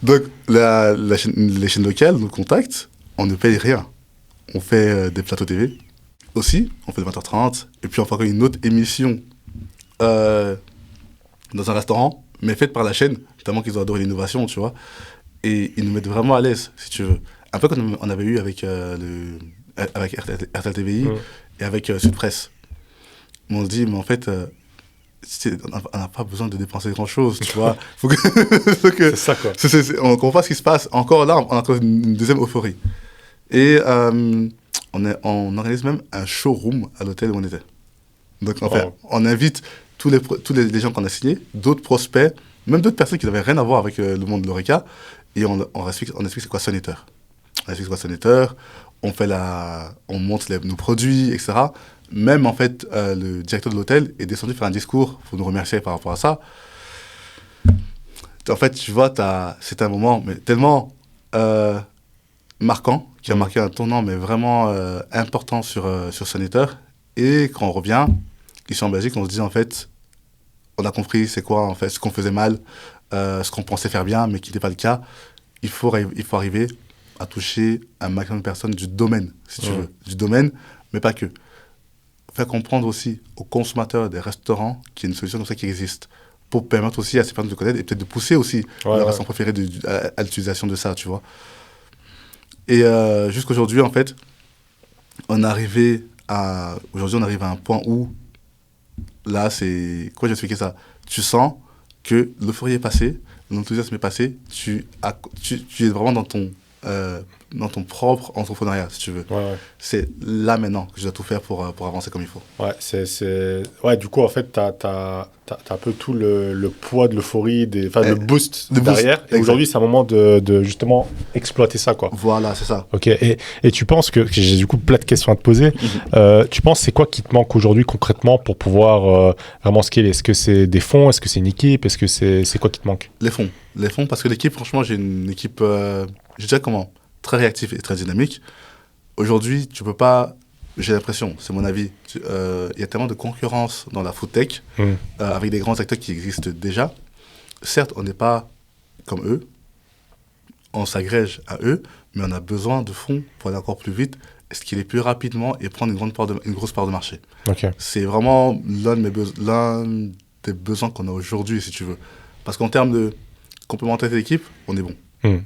Donc, les chaînes locales nous contactent, on ne paye rien. On fait des plateaux TV. Aussi, on fait le 20h30, et puis on fait encore une autre émission dans un restaurant, mais faite par la chaîne, tellement qu'ils ont adoré l'innovation, tu vois. Et ils nous mettent vraiment à l'aise, si tu veux. Un peu comme on avait eu avec RTL TVI et avec Sud Presse. Mais on se dit, mais en fait, on n'a pas besoin de dépenser grand-chose, tu vois. C'est ça, quoi. On comprend ce qui se passe. Encore là, on a encore une deuxième euphorie. Et on organise même un showroom à l'hôtel où on était. Donc, en fait, on invite tous les gens qu'on a signés, d'autres prospects, même d'autres personnes qui n'avaient rien à voir avec le monde de l'Oreca, et on explique c'est quoi Sun Eater. on explique quoi Senator, on montre nos produits, etc. Même, en fait, le directeur de l'hôtel est descendu faire un discours pour nous remercier par rapport à ça. En fait, tu vois, c'est un moment mais tellement marquant, qui a marqué un tournant, mais vraiment important sur Senator. Et quand on revient, ici en Belgique, on se dit, en fait, on a compris c'est quoi, en fait, ce qu'on faisait mal, ce qu'on pensait faire bien, mais qui n'était pas le cas. Il faut arriver à toucher un maximum de personnes du domaine, si tu veux. Du domaine, mais pas que. Faire comprendre aussi aux consommateurs des restaurants qu'il y a une solution comme ça qui existe, pour permettre aussi à ces personnes de connaître et peut-être de pousser aussi leur restaurant préféré à l'utilisation de ça, tu vois. Et jusqu'aujourd'hui, en fait, aujourd'hui, on arrive à un point où, là, c'est... Comment je vais expliquer ça? Tu sens que l'euphorie est passée, l'enthousiasme est passé, tu es vraiment dans ton propre entrepreneuriat, si tu veux. C'est là maintenant que je dois tout faire pour avancer comme il faut. Ouais, du coup, en fait, t'as un peu tout le poids de l'euphorie, le boost derrière. Et aujourd'hui, c'est un moment de justement exploiter ça, quoi. Voilà, c'est ça. Ok, et tu penses que j'ai du coup plein de questions à te poser. Tu penses c'est quoi qui te manque aujourd'hui concrètement pour pouvoir vraiment scaler? Est-ce que c'est des fonds? Est-ce que c'est une équipe? Est-ce que c'est quoi qui te manque? Les fonds, parce que l'équipe, franchement, j'ai une équipe, je dirais comment, très réactive et très dynamique. Aujourd'hui, tu peux pas, j'ai l'impression, c'est mon avis, il y a tellement de concurrence dans la food tech, avec des grands acteurs qui existent déjà. Certes, on n'est pas comme eux, on s'agrège à eux, mais on a besoin de fonds pour aller encore plus vite, scaler plus rapidement et prendre une grosse part de marché. Okay. C'est vraiment l'un des besoins qu'on a aujourd'hui, si tu veux. Parce qu'en termes de complémentarité d'équipe, on est bon.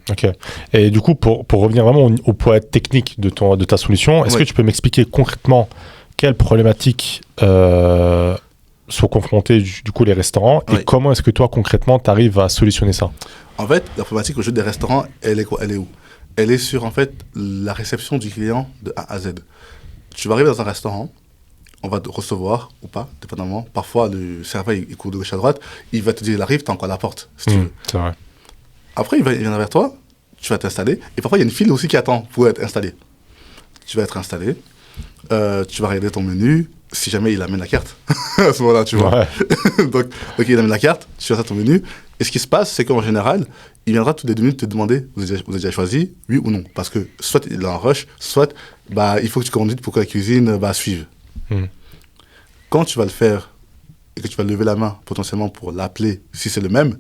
Ok. Et du coup, pour revenir vraiment au poids technique de ta solution, est-ce que tu peux m'expliquer concrètement quelles problématiques sont confrontés du coup les restaurants et comment est-ce que toi concrètement tu arrives à solutionner ça? En fait, la problématique au jeu des restaurants, elle est où? Elle est sur en fait la réception du client de A à Z. Tu vas arriver dans un restaurant, on va te recevoir ou pas, dépendamment. Parfois, le serveur, il court de gauche à droite, il va te dire, il arrive, t'as encore à la porte, si tu veux. C'est vrai. Après, il vient vers toi, tu vas t'installer, et parfois, il y a une file aussi qui attend pour être installée. Tu vas être installé, tu vas regarder ton menu, si jamais il amène la carte, à ce moment-là, tu vois. Ouais. donc, il amène la carte, tu vas à ton menu, et ce qui se passe, c'est qu'en général, il viendra toutes les 2 minutes te demander, vous avez déjà choisi, oui ou non? Parce que soit il est en rush, soit il faut que tu commandes vite pour que la cuisine suive. Quand tu vas le faire, et que tu vas lever la main, potentiellement pour l'appeler, si c'est le même,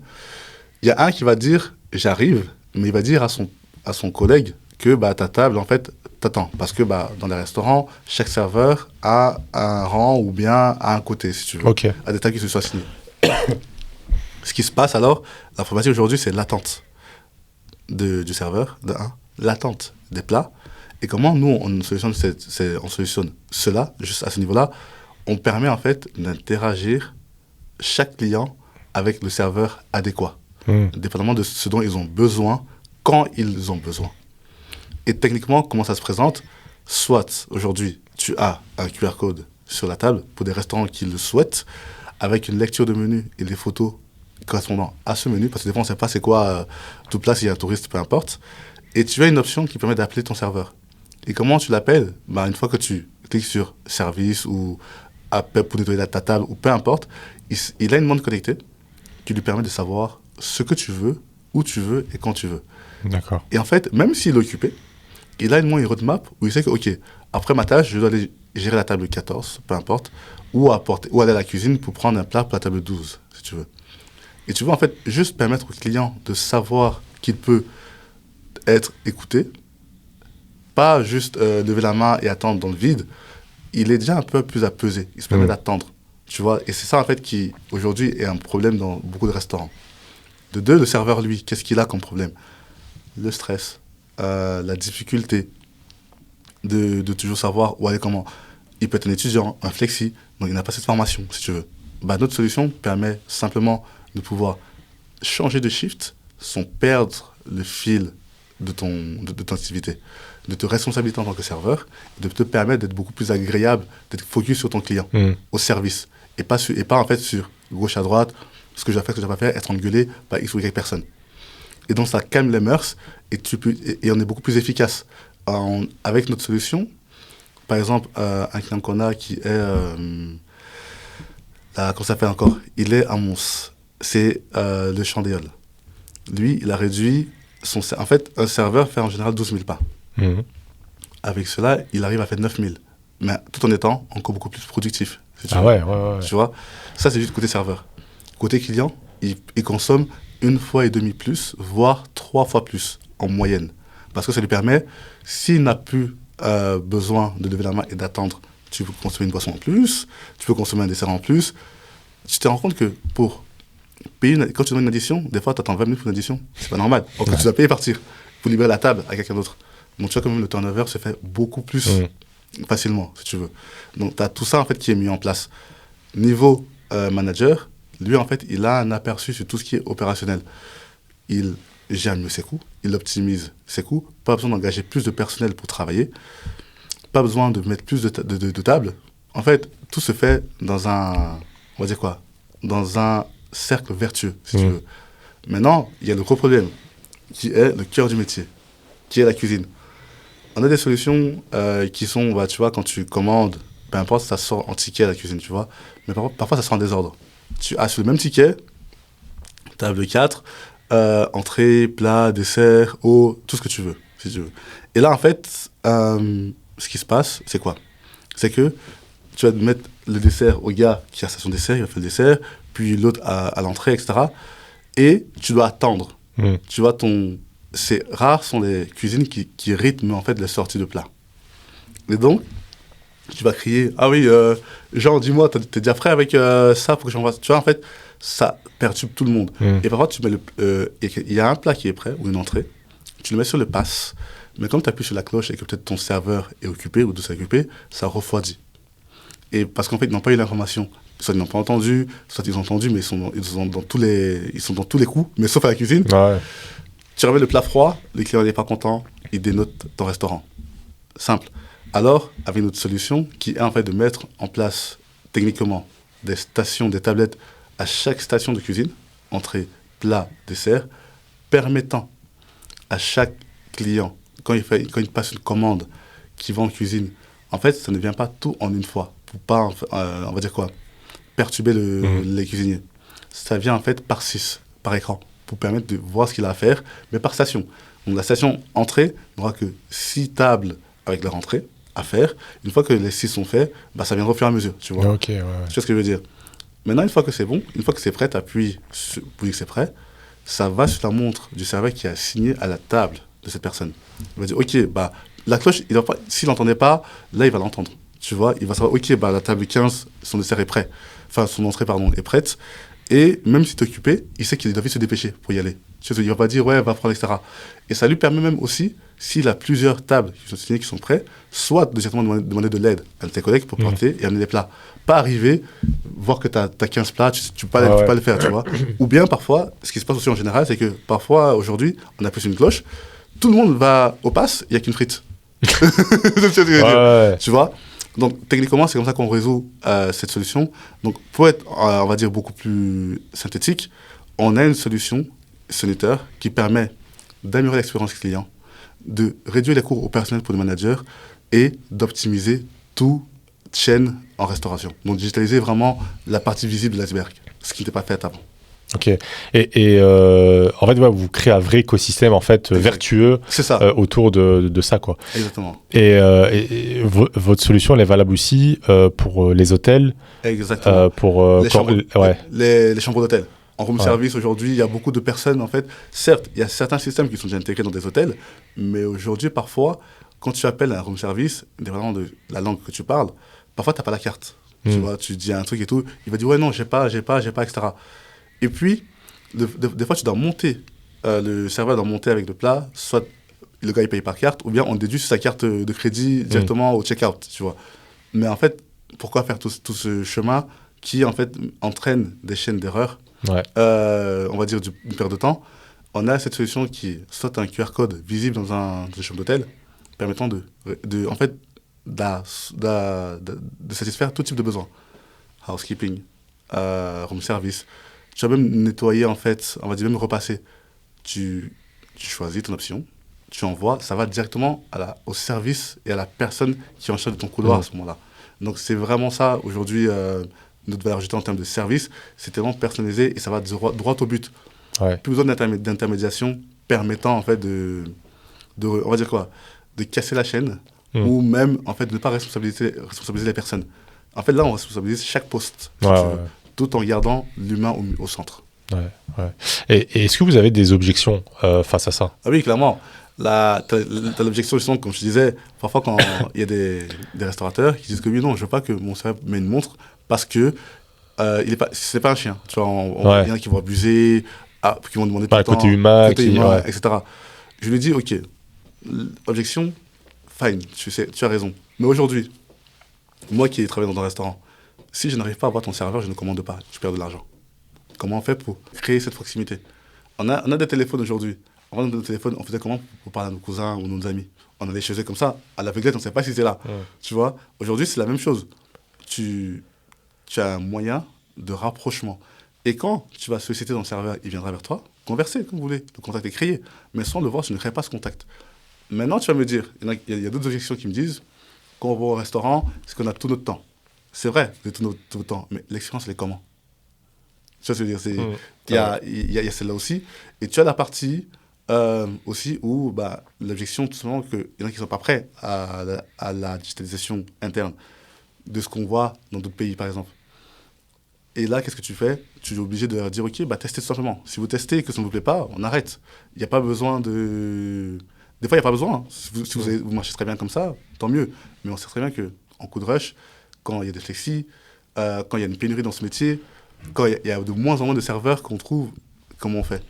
il y a un qui va dire, j'arrive, mais il va dire à son collègue que ta table, en fait, t'attends. Parce que dans les restaurants, chaque serveur a un rang ou bien a un côté, si tu veux. Okay. À des tables qui se soient signées. Ce qui se passe alors, la problématique aujourd'hui, c'est l'attente du serveur, l'attente des plats. Et comment nous, on solutionne cela, juste à ce niveau-là, on permet en fait d'interagir chaque client avec le serveur adéquat, dépendamment de ce dont ils ont besoin, quand ils ont besoin. Et techniquement, comment ça se présente? Soit, aujourd'hui, tu as un QR code sur la table pour des restaurants qui le souhaitent, avec une lecture de menu et des photos correspondant à ce menu, parce que des fois, on ne sait pas c'est quoi tout plat, s'il y a un touriste, peu importe. Et tu as une option qui permet d'appeler ton serveur. Et comment tu l'appelles? Une fois que tu cliques sur « Service » ou « Appel pour nettoyer ta table » ou peu importe, il a une montre connectée qui lui permet de savoir ce que tu veux, où tu veux et quand tu veux. D'accord. Et en fait, même s'il est occupé, il a une roadmap où il sait que, OK, après ma tâche, je dois aller gérer la table 14, peu importe, ou aller à la cuisine pour prendre un plat pour la table 12, si tu veux. Et tu veux en fait juste permettre au client de savoir qu'il peut être écouté, pas juste lever la main et attendre dans le vide. Il est déjà un peu plus apaisé, il se permet d'attendre, tu vois. Et c'est ça en fait qui, aujourd'hui, est un problème dans beaucoup de restaurants. De deux, le serveur, lui, qu'est-ce qu'il a comme problème? Le stress, la difficulté de toujours savoir où aller, comment. Il peut être un étudiant, un flexi, donc il n'a pas cette formation, si tu veux. Notre solution permet simplement de pouvoir changer de shift sans perdre le fil de ton activité, de te responsabiliser en tant que serveur, de te permettre d'être beaucoup plus agréable, d'être focus sur ton client, au service, et pas en fait sur gauche à droite, ce que je dois faire, ce que je dois pas faire, être engueulé par X ou Y personne. Et donc, ça calme les mœurs et on est beaucoup plus efficace. Avec notre solution, par exemple, un client qu'on a qui est... comment ça s'appelle encore? Il est à Mons. C'est le Chandéol. Lui, il a réduit en fait, un serveur fait en général 12 000 pas. Avec cela, il arrive à faire 9 000. Mais tout en étant encore beaucoup plus productif. Si tu veux. Ouais. Tu vois? Ça, c'est juste côté serveur. Côté client, il consomme 1,5 fois plus, voire 3 fois plus en moyenne. Parce que ça lui permet, s'il n'a plus besoin de lever la main et d'attendre, tu peux consommer une boisson en plus, tu peux consommer un dessert en plus. Tu te rends compte que pour payer quand tu donnes une addition, des fois, tu attends 20 minutes pour une addition. C'est pas normal. Donc, tu dois payer et partir pour libérer la table à quelqu'un d'autre. Donc, tu vois, quand même, le turnover se fait beaucoup plus facilement, si tu veux. Donc, tu as tout ça, en fait, qui est mis en place. Niveau manager, lui, en fait, il a un aperçu sur tout ce qui est opérationnel. Il gère mieux ses coûts, il optimise ses coûts, pas besoin d'engager plus de personnel pour travailler, pas besoin de mettre plus de tables. En fait, tout se fait dans un, on va dire quoi, dans un cercle vertueux, si tu veux. Maintenant, il y a le gros problème, qui est le cœur du métier, qui est la cuisine. On a des solutions qui sont, bah, tu vois, quand tu commandes, peu importe, ça sort en ticket à la cuisine, tu vois, mais parfois ça sort en désordre. Tu as sur le même ticket, table 4, entrée, plat, dessert, eau, tout ce que tu veux, si tu veux. Et là, en fait, ce qui se passe, c'est quoi? C'est que tu vas mettre le dessert au gars qui a son dessert, il va faire le dessert, puis l'autre à l'entrée, etc. Et tu dois attendre. Tu vois, c'est rare sont les cuisines qui rythment en fait les sorties de plats. Et donc, tu vas crier, ah oui, Jean, dis-moi, t'es déjà prêt avec ça pour que j'envoie. Tu vois, en fait, ça perturbe tout le monde. Et parfois, tu mets il y a un plat qui est prêt, ou une entrée, tu le mets sur le pass, mais comme tu appuies sur la cloche et que peut-être ton serveur est occupé ou doit s'occuper, ça refroidit. Et parce qu'en fait, ils n'ont pas eu l'information. Soit ils n'ont pas entendu, soit ils ont entendu, mais ils sont dans tous les coups, mais sauf à la cuisine. Ouais. Tu remets le plat froid, le client n'est pas content, il dénote ton restaurant. Simple. Alors, avec notre solution, qui est en fait de mettre en place techniquement des stations, des tablettes à chaque station de cuisine, entrée, plat, dessert, permettant à chaque client, quand il passe une commande qui va en cuisine, en fait, ça ne vient pas tout en une fois, pour pas, on va dire quoi, perturber les cuisiniers. Ça vient en fait par 6, par écran, pour permettre de voir ce qu'il a à faire, mais par station. Donc la station entrée n'aura que 6 tables avec leur entrée à faire. Une fois que les 6 sont faits, bah, ça viendra au fur et à mesure, tu vois. Okay, ouais. Tu vois ce que je veux dire? Maintenant, une fois que c'est bon, une fois que c'est prêt, tu appuies pour dire que c'est prêt, ça va sur la montre du serveur qui a signé à la table de cette personne. Il va dire, ok, bah, la cloche, s'il n'entendait pas, là, il va l'entendre. Tu vois, il va savoir, ok, bah, la table 15, son dessert est prêt. Enfin, son entrée, pardon, est prête. Et même s'il est occupé, il sait qu'il doit vite se dépêcher pour y aller. Tu sais, il ne va pas dire, ouais, va prendre, etc. Et ça lui permet même aussi, s'il a plusieurs tables qui sont signées, qui sont prêtes, soit de directement demander de l'aide à tes collègues pour planter et amener des plats. Pas arriver, voir que tu as 15 plats, tu ne peux pas le faire, tu vois. Ou bien, parfois, ce qui se passe aussi en général, c'est que parfois, aujourd'hui, on appuie sur une cloche, tout le monde va au pass, il n'y a qu'une frite. Tu vois. Donc, techniquement, c'est comme ça qu'on résout cette solution. Donc, pour être, on va dire, beaucoup plus synthétique, on a une solution Soniteur qui permet d'améliorer l'expérience client, de réduire les coûts au personnel pour le manager et d'optimiser toute chaîne en restauration. Donc, digitaliser vraiment la partie visible de l'iceberg, ce qui n'était pas fait avant. Ok. Et en fait, ouais, vous créez un vrai écosystème en fait vertueux autour de ça, quoi. Exactement. Et votre solution, elle est valable aussi pour les hôtels. Exactement. Pour les chambres d'hôtel. En room service, aujourd'hui, il y a beaucoup de personnes, en fait. Certes, il y a certains systèmes qui sont déjà intégrés dans des hôtels, mais aujourd'hui, parfois, quand tu appelles un room service, dépendamment de la langue que tu parles, parfois, tu n'as pas la carte. Tu vois, tu dis un truc et tout, il va dire, ouais, non, j'ai pas, etc. Et puis, des fois, tu dois monter, le serveur doit monter avec le plat, soit le gars, il paye par carte, ou bien on déduit sur sa carte de crédit directement au check-out, tu vois. Mais en fait, pourquoi faire tout ce chemin qui, en fait, entraîne des chaînes d'erreurs, on va dire une perte de temps. On a cette solution qui est soit un QR code visible dans une chambre d'hôtel, permettant de satisfaire tout type de besoin. Housekeeping, room service. Tu vas même nettoyer, en fait, on va dire même repasser. Tu tu choisis ton option, tu envoies, ça va directement au service et à la personne qui est en charge de ton couloir à ce moment-là. Donc c'est vraiment ça, aujourd'hui, notre valeur ajoutée en termes de service, c'est tellement personnalisé et ça va droit au but. Ouais. Plus besoin d'intermédiation permettant en fait on va dire quoi, de casser la chaîne ou même en fait de ne pas responsabiliser les personnes. En fait là on responsabilise chaque poste tout en gardant l'humain au centre. Ouais. Et est-ce que vous avez des objections face à ça? Ah oui, clairement. T'as l'objection justement, comme je disais, parfois quand il y a des restaurateurs qui disent que oui, non, je veux pas que mon serveur me une montre parce que c'est pas un chien. Tu vois, il y en a qui vont abuser, qui vont demander pas tout le temps, côté humain, etc. Je lui dis, ok, objection, fine, tu as raison. Mais aujourd'hui, moi qui ai travaillé dans un restaurant, si je n'arrive pas à voir ton serveur, je ne commande pas, je perds de l'argent. Comment on fait pour créer cette proximité? On a des téléphones aujourd'hui. Avant de nos téléphones, on faisait comment pour parler à nos cousins ou nos amis? On allait chez eux comme ça, à l'aveuglette, on ne sait pas si c'est là. Tu vois? Aujourd'hui, c'est la même chose. Tu as un moyen de rapprochement. Et quand tu vas solliciter ton serveur, il viendra vers toi, converser comme vous voulez. Le contact est créé. Mais sans le voir, tu ne crées pas ce contact. Maintenant, tu vas me dire, il y a d'autres objections qui me disent, quand on va au restaurant, c'est qu'on a tout notre temps. C'est vrai, c'est tout notre temps. Mais l'expérience, elle est comment? Tu vois ce que je veux dire? Il y a celle-là aussi. Et tu as la partie aussi où l'objection, tout simplement, qu'il y en a qui ne sont pas prêts à la digitalisation interne de ce qu'on voit dans d'autres pays, par exemple. Et là, qu'est-ce que tu fais? Tu es obligé de leur dire, OK, testez tout simplement. Si vous testez et que ça ne vous plaît pas, on arrête. Il n'y a pas besoin de... Des fois, il n'y a pas besoin. Hein. Si vous marchez très bien comme ça, tant mieux. Mais on sait très bien qu'en coup de rush, quand il y a des flexis, quand il y a une pénurie dans ce métier, quand il y a de moins en moins de serveurs qu'on trouve, comment on fait?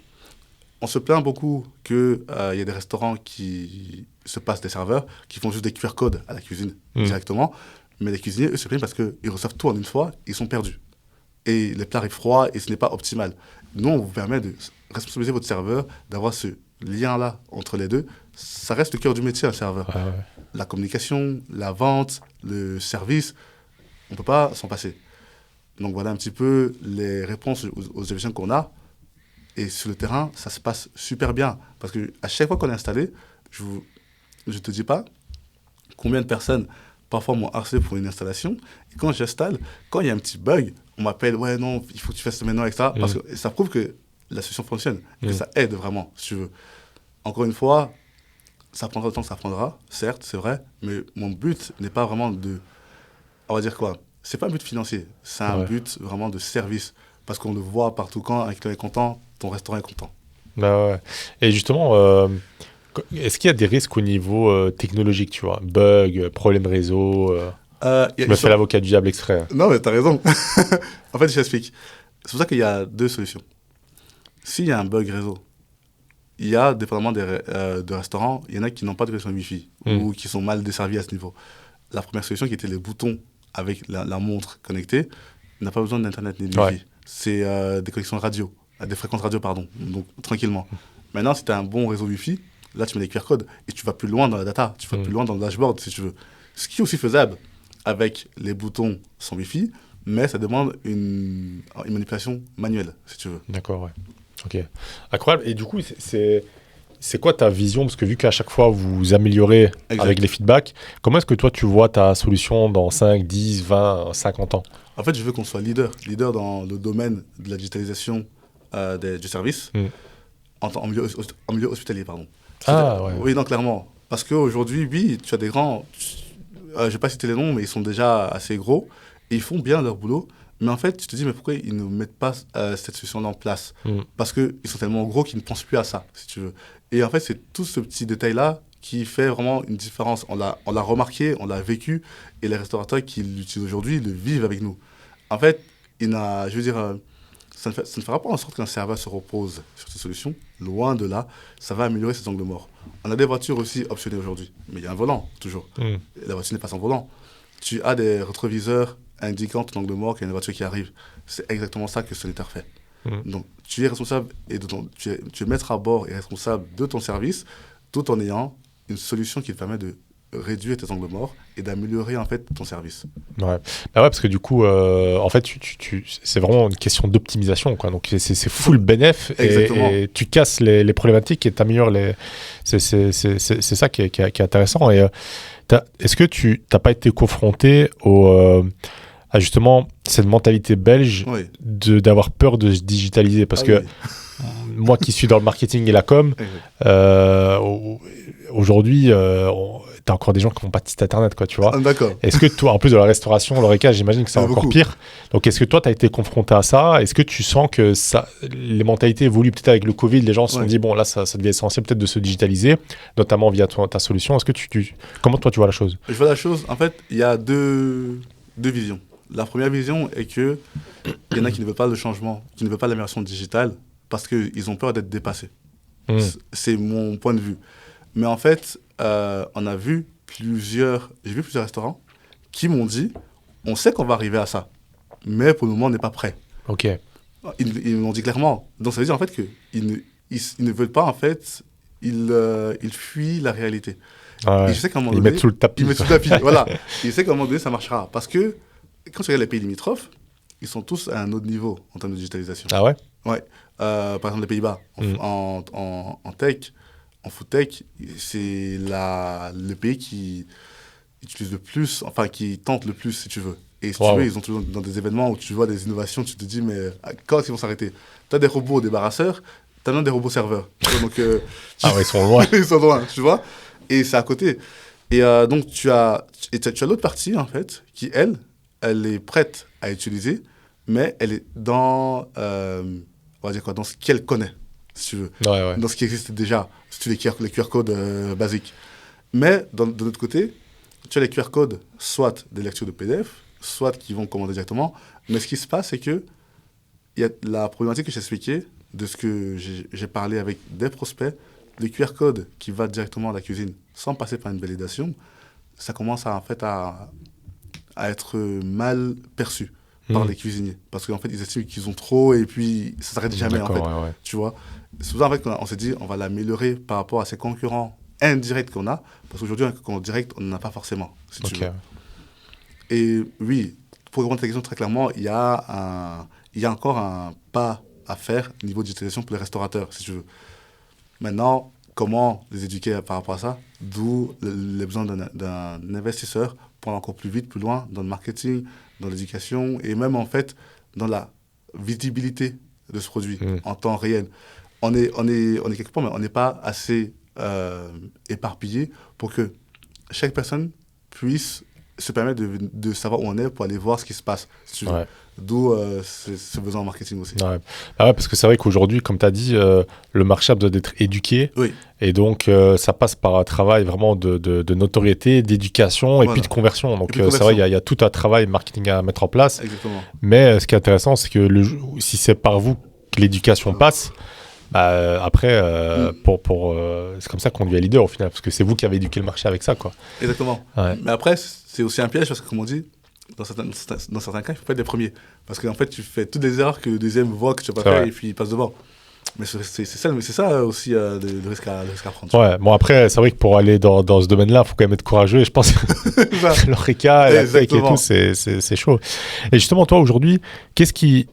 On se plaint beaucoup qu'il y a des restaurants qui se passent des serveurs, qui font juste des QR codes à la cuisine directement. Mais les cuisiniers, eux, se plaignent parce qu'ils reçoivent tout en une fois, ils sont perdus. Et les plats arrivent froids et ce n'est pas optimal. Nous, on vous permet de responsabiliser votre serveur, d'avoir ce lien-là entre les deux. Ça reste le cœur du métier, un serveur. Ouais. La communication, la vente, le service, on ne peut pas s'en passer. Donc voilà un petit peu les réponses aux objections qu'on a. Et sur le terrain, ça se passe super bien. Parce qu'à chaque fois qu'on est installé, je ne te dis pas combien de personnes parfois m'ont harcelé pour une installation. Et quand j'installe, quand il y a un petit bug, on m'appelle, ouais, non, il faut que tu fasses ça maintenant, etc. Parce que ça prouve que la solution fonctionne, que ça aide vraiment, si tu veux. Encore une fois, ça prendra le temps que ça prendra, certes, c'est vrai, mais mon but n'est pas vraiment on va dire quoi? C'est pas un but financier, c'est un but vraiment de service. Parce qu'on le voit partout, quand un client est content, ton restaurant est content. Et justement, est-ce qu'il y a des risques au niveau technologique, tu vois? Bugs, problèmes réseau je me fais l'avocat du diable extrait. Non, mais t'as raison. En fait, je t'explique. C'est pour ça qu'il y a deux solutions. S'il y a un bug réseau, il y a dépendamment de restaurants, il y en a qui n'ont pas de connexion Wi-Fi ou qui sont mal desservis à ce niveau. La première solution, qui était les boutons avec la montre connectée, n'a pas besoin d'Internet ni de Wi-Fi. C'est des connexions radio, des fréquences radio, pardon, donc tranquillement. Maintenant, si tu as un bon réseau Wi-Fi, là, tu mets des QR codes et tu vas plus loin dans la data, tu vas plus loin dans le dashboard, si tu veux. Ce qui est aussi faisable avec les boutons sans Wi-Fi, mais ça demande une manipulation manuelle, si tu veux. D'accord, ouais. Ok. Incroyable. Et du coup, c'est quoi ta vision? Parce que vu qu'à chaque fois, vous améliorez avec les feedbacks, comment est-ce que toi, tu vois ta solution dans 5, 10, 20, 50 ans? En fait, je veux qu'on soit leader dans le domaine de la digitalisation du service, en milieu hospitalier, pardon. Oui, non, clairement. Parce qu'aujourd'hui, oui, tu as des grands... je ne vais pas citer les noms, mais ils sont déjà assez gros, et ils font bien leur boulot. Mais en fait, tu te dis, mais pourquoi ils ne mettent pas cette solution-là en place? Parce qu'ils sont tellement gros qu'ils ne pensent plus à ça, si tu veux. Et en fait, c'est tout ce petit détail-là qui fait vraiment une différence. On l'a remarqué, on l'a vécu, et les restaurateurs qui l'utilisent aujourd'hui le vivent avec nous. En fait, je veux dire, ça ne fera pas en sorte qu'un serveur se repose sur ces solutions. Loin de là, ça va améliorer ses angles morts. On a des voitures aussi optionnées aujourd'hui, mais il y a un volant, toujours. La voiture n'est pas sans volant. Tu as des rétroviseurs indiquant ton angle mort qu'il y a une voiture qui arrive. C'est exactement ça que Solitaire fait. Donc, tu es responsable, et tu es maître à bord et responsable de ton service, tout en ayant une solution qui te permet de réduire tes angles morts et d'améliorer en fait ton service. Ouais. Bah ouais, parce que du coup, en fait, c'est vraiment une question d'optimisation, quoi. Donc c'est full bénéf et tu casses les problématiques et t'améliores les. C'est ça qui est intéressant. Et est-ce que tu n'as pas été confronté à justement cette mentalité belge d'avoir peur de se digitaliser? Parce que moi qui suis dans le marketing et la com, aujourd'hui, t'as encore des gens qui font pas de site internet, quoi, tu vois. D'accord. Est-ce que toi, en plus de la restauration, l'ORECA, j'imagine que c'est encore pire. Donc, est-ce que toi, tu as été confronté à ça? Est-ce que tu sens que les mentalités évoluent peut-être avec le Covid? Les gens se sont dit, bon, là, ça devient essentiel peut-être de se digitaliser, notamment via ta solution. Est-ce que comment toi, tu vois la chose? Je vois la chose, en fait, il y a deux visions. La première vision est que il y en a qui ne veulent pas le changement, qui ne veulent pas l'amélioration digitale parce qu'ils ont peur d'être dépassés. C'est mon point de vue. Mais en fait, on a vu j'ai vu plusieurs restaurants qui m'ont dit, on sait qu'on va arriver à ça, mais pour le moment, on n'est pas prêt. Ok. Ils m'ont dit clairement. Donc ça veut dire en fait qu'ils ne veulent pas, en fait, ils fuient la réalité. Ouais. Et je sais qu'à un moment donné, ils mettent sous le tapis. Voilà. Et je sais qu'à un moment donné, ça marchera. Parce que quand tu regardes les pays limitrophes, ils sont tous à un autre niveau en termes de digitalisation. Ah ouais? Ouais. Par exemple, les Pays-Bas, en tech, en food tech, c'est le pays qui utilise le plus, enfin qui tente le plus, si tu veux. Et si tu veux, ils sont toujours dans des événements où tu vois des innovations, tu te dis, mais quand ils vont s'arrêter? Tu as des robots débarrasseurs, tu as même des robots serveurs. Donc, ils sont loin. Ils sont loin, tu vois. Et c'est à côté. Et donc, tu as l'autre partie, en fait, qui, elle est prête à utiliser, mais elle est dans, on va dire quoi, dans ce qu'elle connaît, si tu veux. Dans ce qui existe déjà, si tu veux, les QR codes basiques. Mais de l'autre côté, tu as les QR codes, soit des lectures de PDF, soit qui vont commander directement. Mais ce qui se passe, c'est que il y a la problématique que j'ai expliquée, de ce que j'ai parlé avec des prospects, le QR code qui va directement à la cuisine, sans passer par une validation, ça commence en fait à être mal perçu par les cuisiniers. Parce qu'en fait, ils estiment qu'ils ont trop et puis ça s'arrête jamais, en fait. Tu vois. C'est pour ça, en fait, qu'on s'est dit, on va l'améliorer par rapport à ces concurrents indirects qu'on a. Parce qu'aujourd'hui, un concurrent direct, on n'en a pas forcément, si tu veux. Et oui, pour répondre à ta question très clairement, il y a encore un pas à faire au niveau de digitalisation pour les restaurateurs, si tu veux. Maintenant, comment les éduquer par rapport à ça? D'où les besoins d'un investisseur pour aller encore plus vite, plus loin dans le marketing, dans l'éducation et même en fait dans la visibilité de ce produit en temps réel. On est quelque part, mais on n'est pas assez éparpillé pour que chaque personne puisse se permettre de savoir où on est pour aller voir ce qui se passe. Si tu veux. D'où ce besoin en marketing aussi. Parce que c'est vrai qu'aujourd'hui, comme tu as dit, le marché a besoin d'être éduqué. Et donc, ça passe par un travail vraiment de notoriété, d'éducation et puis de conversion. Donc, c'est vrai, il y a tout un travail marketing à mettre en place. Exactement. Mais ce qui est intéressant, c'est que si c'est par vous que l'éducation passe, après, c'est comme ça qu'on devient leader au final. Parce que c'est vous qui avez éduqué le marché avec ça, quoi. Exactement. Mais après, c'est aussi un piège parce que, comme on dit, dans certains cas, il faut pas être les premiers. Parce qu'en fait, tu fais toutes les erreurs que le deuxième voit que tu n'as pas fait et puis il passe devant. Mais c'est ça aussi le risque à prendre. Bon après, c'est vrai que pour aller dans ce domaine-là, il faut quand même être courageux. Et je pense que l'ORECA, la tech et tout, c'est chaud. Et justement, toi, aujourd'hui, qu'est-ce qui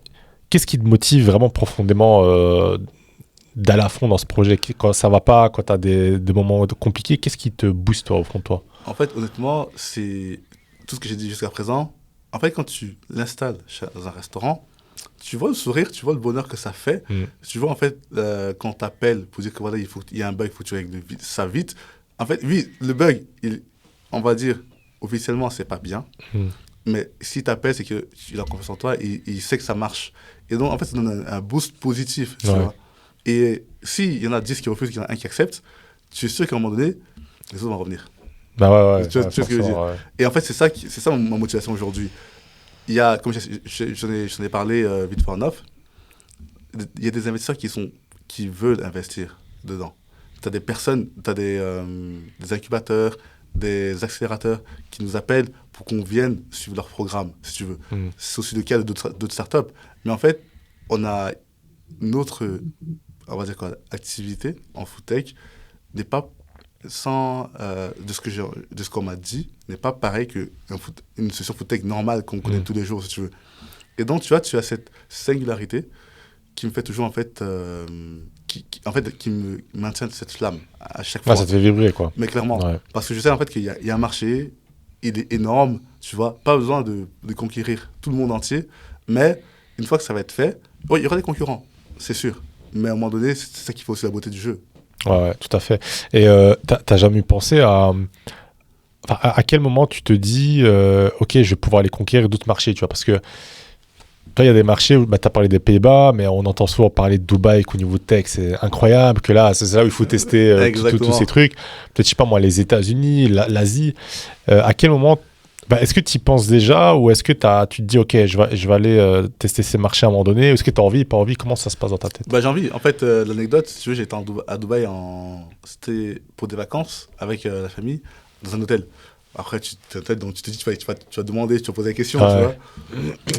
te motive vraiment profondément d'aller à fond dans ce projet? Quand ça va pas, quand tu as des moments compliqués, qu'est-ce qui te booste, toi, au fond de toi? En fait, honnêtement, c'est tout ce que j'ai dit jusqu'à présent. En fait, quand tu l'installes dans un restaurant, tu vois le sourire, tu vois le bonheur que ça fait. Tu vois, en fait, quand on t'appelle pour dire que voilà, il y a un bug, il faut que tu règles ça vite. En fait, oui, le bug, on va dire, officiellement, c'est pas bien. Mais s'il t'appelle, c'est qu'il a confiance en toi et il sait que ça marche. Et donc, en fait, ça donne un boost positif. Tu vois. Et s'il y en a 10 qui refusent, qu'il y en a un qui accepte, tu es sûr qu'à un moment donné, les autres vont revenir. Tu vois ce que je veux dire. Et en fait, c'est ça ma motivation aujourd'hui. Il y a, comme j'en ai parlé vite fait en off, il y a des investisseurs qui veulent investir dedans. Tu as des personnes, tu as des incubateurs, des accélérateurs qui nous appellent pour qu'on vienne suivre leur programme, si tu veux. C'est aussi le cas d'autres startups. Mais en fait, on a notre, on va dire quoi, activité en food tech n'est pas de ce qu'on m'a dit, n'est pas pareil qu'une session foot tech normale qu'on connaît tous les jours, si tu veux. Et donc, tu vois, tu as cette singularité qui me fait toujours, en fait, qui me maintient cette flamme à chaque fois. Ça te fait vibrer, quoi. Mais clairement, parce que je sais, en fait, qu'il y a un marché, il est énorme, tu vois, pas besoin de conquérir tout le monde entier, mais une fois que ça va être fait, il y aura des concurrents, c'est sûr. Mais à un moment donné, c'est ça qui fait aussi la beauté du jeu. Ouais, tout à fait. Et t'as jamais pensé à quel moment tu te dis, ok, je vais pouvoir aller conquérir d'autres marchés, tu vois, parce que toi, il y a des marchés où tu as parlé des Pays-Bas, mais on entend souvent parler de Dubaï, qu'au niveau tech, c'est incroyable, que là, c'est là où il faut tester tous ces trucs. Peut-être, je sais pas moi, les États-Unis, l'Asie. À quel moment, est-ce que tu y penses déjà, ou est-ce que tu te dis, ok, je vais aller tester ces marchés à un moment donné, ou est-ce que tu as envie, pas envie, comment ça se passe dans ta tête? J'ai envie. En fait, l'anecdote, si tu veux, j'étais à Dubaï, c'était pour des vacances avec la famille, dans un hôtel. Après, donc tu te dis, tu vas demander, tu vas poser la question, tu vois.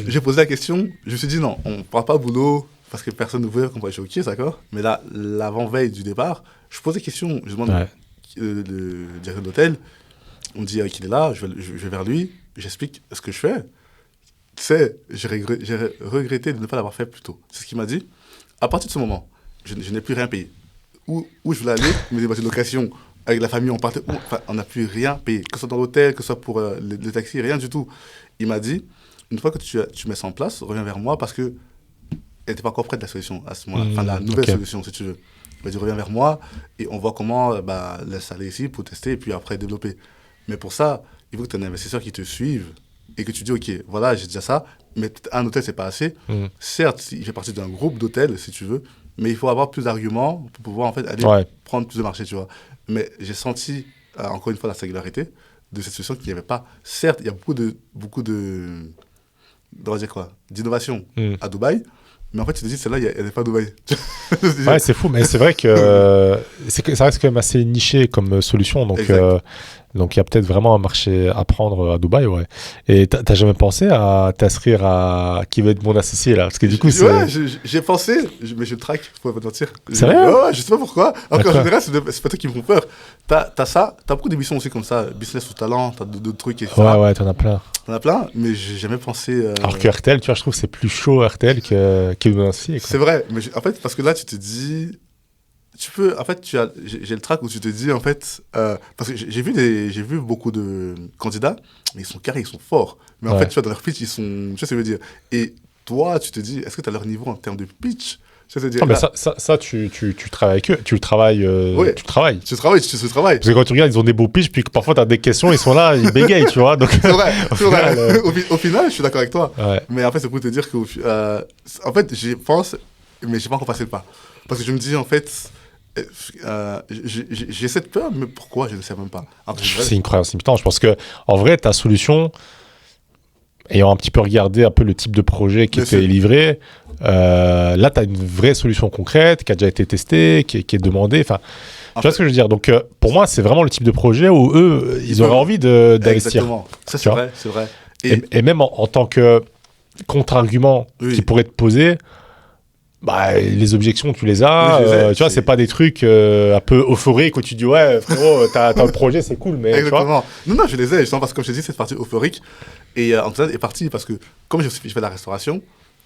J'ai posé la question, je me suis dit non, on ne parle pas boulot, parce que personne ne voulait qu'on pourrait choquer, d'accord. Mais là, l'avant-veille du départ, je pose des questions, je demande le directeur d'hôtel, on me dit qu'il est là, je vais vers lui, j'explique ce que je fais. Tu sais, j'ai regretté de ne pas l'avoir fait plus tôt. C'est ce qu'il m'a dit. À partir de ce moment, je n'ai plus rien payé. Où je voulais aller, il me dit, c'est une location. Avec la famille, on n'a plus rien payé, que ce soit dans l'hôtel, que ce soit pour le taxi, rien du tout. Il m'a dit, une fois que tu mets ça en place, reviens vers moi parce qu'elle n'était pas encore prête la solution à ce moment-là, la nouvelle solution, si tu veux. Il m'a dit, reviens vers moi et on voit comment l'installer ici pour tester et puis après développer. Mais pour ça, il faut que tu aies un investisseur qui te suive et que tu dis, ok, voilà, j'ai déjà ça, mais un hôtel, c'est pas assez. Certes, il fait partie d'un groupe d'hôtels, si tu veux, mais il faut avoir plus d'arguments pour pouvoir en fait aller prendre plus de marché, tu vois. Mais j'ai senti, encore une fois, la singularité de cette solution qu'il n'y avait pas. Certes, il y a beaucoup d'innovation à Dubaï, mais en fait, tu te dis, celle-là, elle n'est pas à Dubaï. Ouais, c'est fou, mais c'est vrai que ça reste quand même assez niché comme solution. Donc il y a peut-être vraiment un marché à prendre à Dubaï, ouais. Et t'as jamais pensé à t'inscrire à qui va être mon associé là? Parce que du coup, j'ai pensé, mais je traque, faut pas te mentir. C'est vrai? Ouais, je sais pas pourquoi. Alors, en général, c'est pas toi qui me font peur. T'as beaucoup d'émissions aussi comme ça, business ou talent, t'as d'autres trucs, etc. Ouais, t'en as plein. T'en as plein, mais j'ai jamais pensé. Alors que RTL, tu vois, je trouve que c'est plus chaud RTL que mon associé. C'est vrai, mais en fait, parce que là, tu te dis. En fait, j'ai le track où tu te dis, en fait, parce que j'ai vu beaucoup de candidats, mais ils sont carrés, ils sont forts. Mais en fait, tu vois, dans leur pitch, ils sont, tu vois ce que je veux dire. Et toi, tu te dis, est-ce que tu as leur niveau en termes de pitch? Tu sais, non, mais ça tu travailles avec eux, tu le travailles. Tu travailles. Tu travailles. Parce que quand tu regardes, ils ont des beaux pitchs, puis parfois tu as des questions, ils sont là, ils bégayent, tu vois. Donc, c'est vrai. Au final, je suis d'accord avec toi. Ouais. Mais en fait, c'est pour te dire que, en fait, j'y pense, mais j'ai pas encore passé le pas. Parce que je me dis, en fait, j'ai cette peur, mais pourquoi? Je ne sais même pas. C'est une croyance limitante. Je pense que, en vrai, ta solution, ayant un petit peu regardé un peu le type de projet qui était livré, là, tu as une vraie solution concrète qui a déjà été testée, qui est demandée. Enfin, tu vois ce que je veux dire? Donc, pour moi, c'est vraiment le type de projet où eux, ils auraient envie d'investir. Exactement. Ça, c'est vrai. Et même en tant que contre-argument qui pourrait te poser, les objections, tu les as. Tu vois, c'est pas des trucs un peu euphoriques où tu dis, ouais, frérot, t'as le projet, c'est cool, mais. Exactement. Tu vois non, je les ai, justement, parce que comme je te dis, cette partie euphorique en tout cas, est partie parce que, comme je fais de la restauration,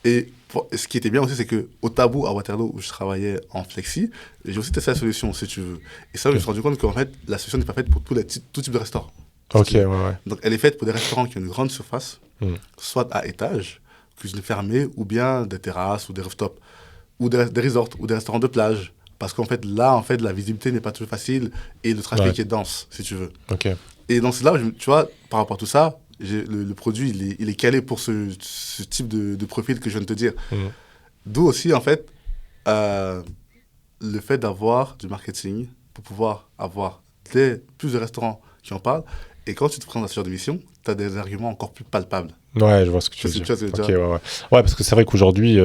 et ce qui était bien aussi, c'est qu'au Tabou, à Waterloo, où je travaillais en flexi, j'ai aussi testé la solution, si tu veux. Et ça, je me suis rendu compte qu'en fait, la solution n'est pas faite pour tout type de restaurant. Ok, ouais. Donc, elle est faite pour des restaurants qui ont une grande surface, soit à étage, cuisine fermée, ou bien des terrasses ou des rooftops, ou des resorts, ou des restaurants de plage. Parce qu'en fait, là, la visibilité n'est pas toujours facile et le trafic est dense, si tu veux. Okay. Et donc, c'est là où, tu vois, par rapport à tout ça, le produit, il est calé pour ce type de profil que je viens de te dire. D'où aussi, en fait, le fait d'avoir du marketing pour pouvoir avoir plus de restaurants qui en parlent. Et quand tu te prends dans ce genre de mission, tu as des arguments encore plus palpables. Ouais, je vois ce que tu veux dire. Ouais, parce que c'est vrai qu'aujourd'hui,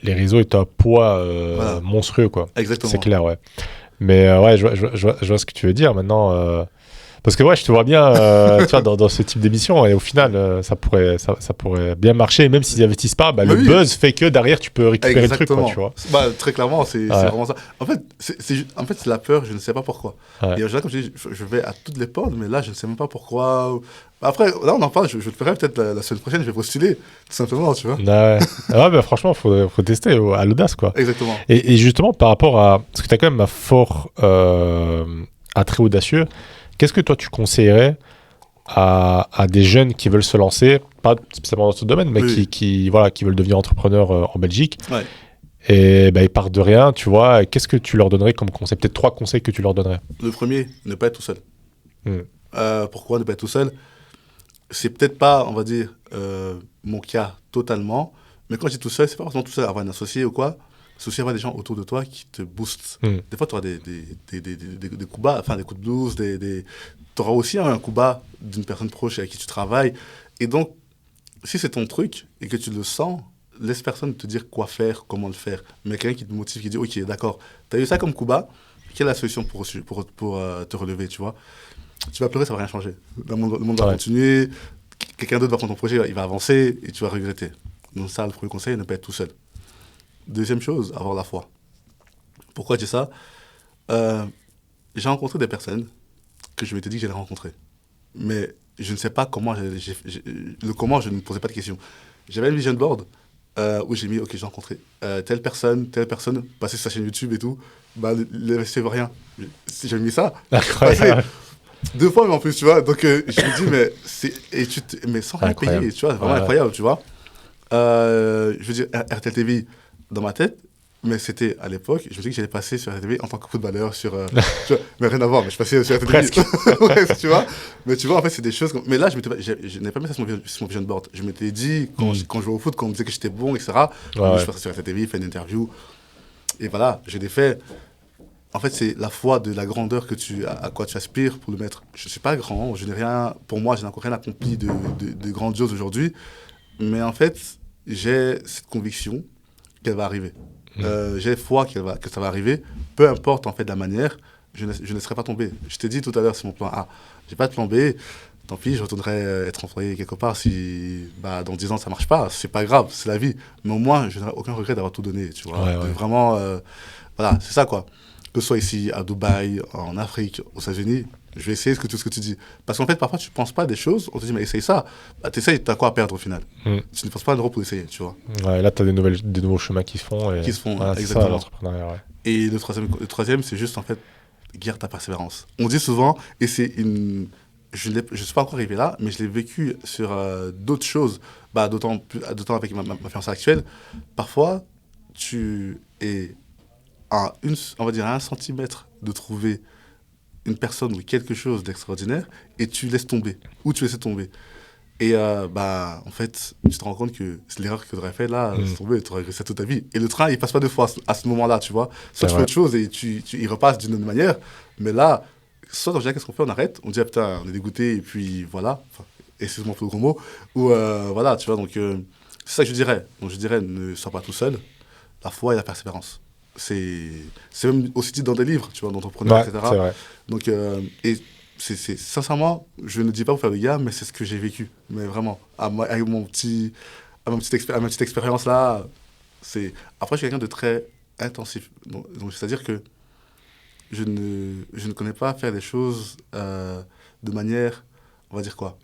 les réseaux ont un poids monstrueux, quoi. Exactement. C'est clair, ouais. Mais je vois ce que tu veux dire. Maintenant, Parce que ouais, je te vois bien tu vois, dans ce type d'émission et au final, ça pourrait bien marcher. Même s'ils n'investissent pas, le buzz fait que derrière, tu peux récupérer le truc, quoi, tu vois. Très clairement, c'est vraiment ça. En fait, c'est la peur, je ne sais pas pourquoi. Et en général, comme je dis, je vais à toutes les portes, mais là, je ne sais même pas pourquoi. Après, là, on en parle, je te ferai peut-être la semaine prochaine, je vais postuler, tout simplement, tu vois. Ouais, franchement, faut tester à l'audace, quoi. Exactement. Et justement, par rapport à... Parce que tu as quand même un fort attrait audacieux. Qu'est-ce que toi, tu conseillerais à des jeunes qui veulent se lancer, pas spécialement dans ce domaine, mais qui veulent devenir entrepreneurs en Belgique et ils partent de rien, tu vois. Qu'est-ce que tu leur donnerais comme conseil? Peut-être 3 conseils que tu leur donnerais. Le premier, ne pas être tout seul. Pourquoi ne pas être tout seul? C'est peut-être pas, on va dire, mon cas totalement, mais quand je dis tout seul, c'est pas forcément tout seul, avoir un associé ou quoi. C'est aussi avoir des gens autour de toi qui te boostent. Des fois, tu auras des coups bas, enfin des coups de blues, tu auras aussi un coup bas d'une personne proche avec qui tu travailles. Et donc, si c'est ton truc et que tu le sens, laisse personne te dire quoi faire, comment le faire. Mais quelqu'un qui te motive, qui dit, ok, d'accord, tu as eu ça comme coup bas, quelle est la solution pour te relever, tu vois? Tu vas pleurer, ça va rien changer. Le monde va continuer, quelqu'un d'autre va prendre ton projet, il va avancer et tu vas regretter. Donc ça, le premier conseil, ne pas être tout seul. Deuxième chose, avoir la foi. Pourquoi je dis ça? J'ai rencontré des personnes que je m'étais dit que j'allais rencontrer. Mais je ne sais pas comment, le comment, je ne me posais pas de questions. J'avais une vision board où j'ai mis, ok, j'ai rencontré telle personne, passer sur sa chaîne YouTube et tout, c'est rien. J'ai mis ça. Incroyable. 2 fois, mais en plus, tu vois. Donc, je me dis, mais sans rien payer, tu vois, vraiment incroyable, tu vois. Je veux dire, RTL TV dans ma tête, mais c'était à l'époque, je me dis que j'allais passer sur RTL TV en tant que footballeur, tu vois, mais rien à voir, mais je passais sur RTL TV. Presque. Bref, tu vois. Mais tu vois, en fait, c'est des choses. Mais là, je n'avais pas mis ça sur mon vision board. Je m'étais dit, quand je jouais au foot, quand on me disait que j'étais bon, etc., je passais sur RTL TV, fais une interview. Et voilà, j'ai des faits. En fait, c'est la foi de la grandeur à quoi tu aspires pour le mettre. Je ne suis pas grand, pour moi, je n'ai encore rien accompli de grandiose aujourd'hui. Mais en fait, j'ai cette conviction qu'elle va arriver. J'ai foi que ça va arriver. Peu importe en fait la manière, je ne laisserai pas tomber. Je t'ai dit tout à l'heure, c'est mon plan A. J'ai pas de plan B. Tant pis, je retournerai être employé quelque part si dans 10 ans ça marche pas. C'est pas grave, c'est la vie. Mais au moins, je n'aurai aucun regret d'avoir tout donné. Tu vois, vraiment, voilà, c'est ça quoi. Que ce soit ici, à Dubaï, en Afrique, aux États-Unis, je vais essayer tout ce que tu dis. Parce qu'en fait, parfois, tu ne penses pas à des choses, on te dit, mais essaye ça. T'essayes, t'as quoi à perdre au final? Tu ne penses pas à un euro pour essayer, tu vois. Ouais, là, tu as des nouveaux chemins qui se font. Exactement. C'est ça, l'entrepreneuriat, Et le troisième, c'est juste, en fait, garde ta persévérance. On dit souvent, et c'est une... Je ne suis pas encore arrivé là, mais je l'ai vécu sur d'autres choses, d'autant avec ma fiancée actuelle. Parfois, tu es on va dire à 1 centimètre de trouver une personne ou quelque chose d'extraordinaire et tu laisses tomber, ou tu laisses tomber. Et en fait, tu te rends compte que c'est l'erreur que tu aurais fait là, laisse tomber, tu aurais regretté ça toute ta vie. Et le train, il passe pas 2 fois à ce moment-là, tu vois. Soit tu fais autre chose et il repasse d'une autre manière, mais là, soit dans le qu'est-ce qu'on fait, on arrête, on dit, putain, on est dégoûté, et puis voilà, excuse-moi pour le gros mot, ou voilà, tu vois, donc c'est ça que je dirais. Donc je dirais, ne sois pas tout seul, la foi et la persévérance. C'est même aussi dit dans des livres, tu vois, d'entrepreneurs, etc. C'est vrai. Donc, c'est sincèrement, je ne dis pas pour faire le gars, mais c'est ce que j'ai vécu. Mais vraiment, avec ma petite expérience là, après, je suis quelqu'un de très intensif. Donc c'est-à-dire que je ne connais pas faire des choses de manière, on va dire quoi?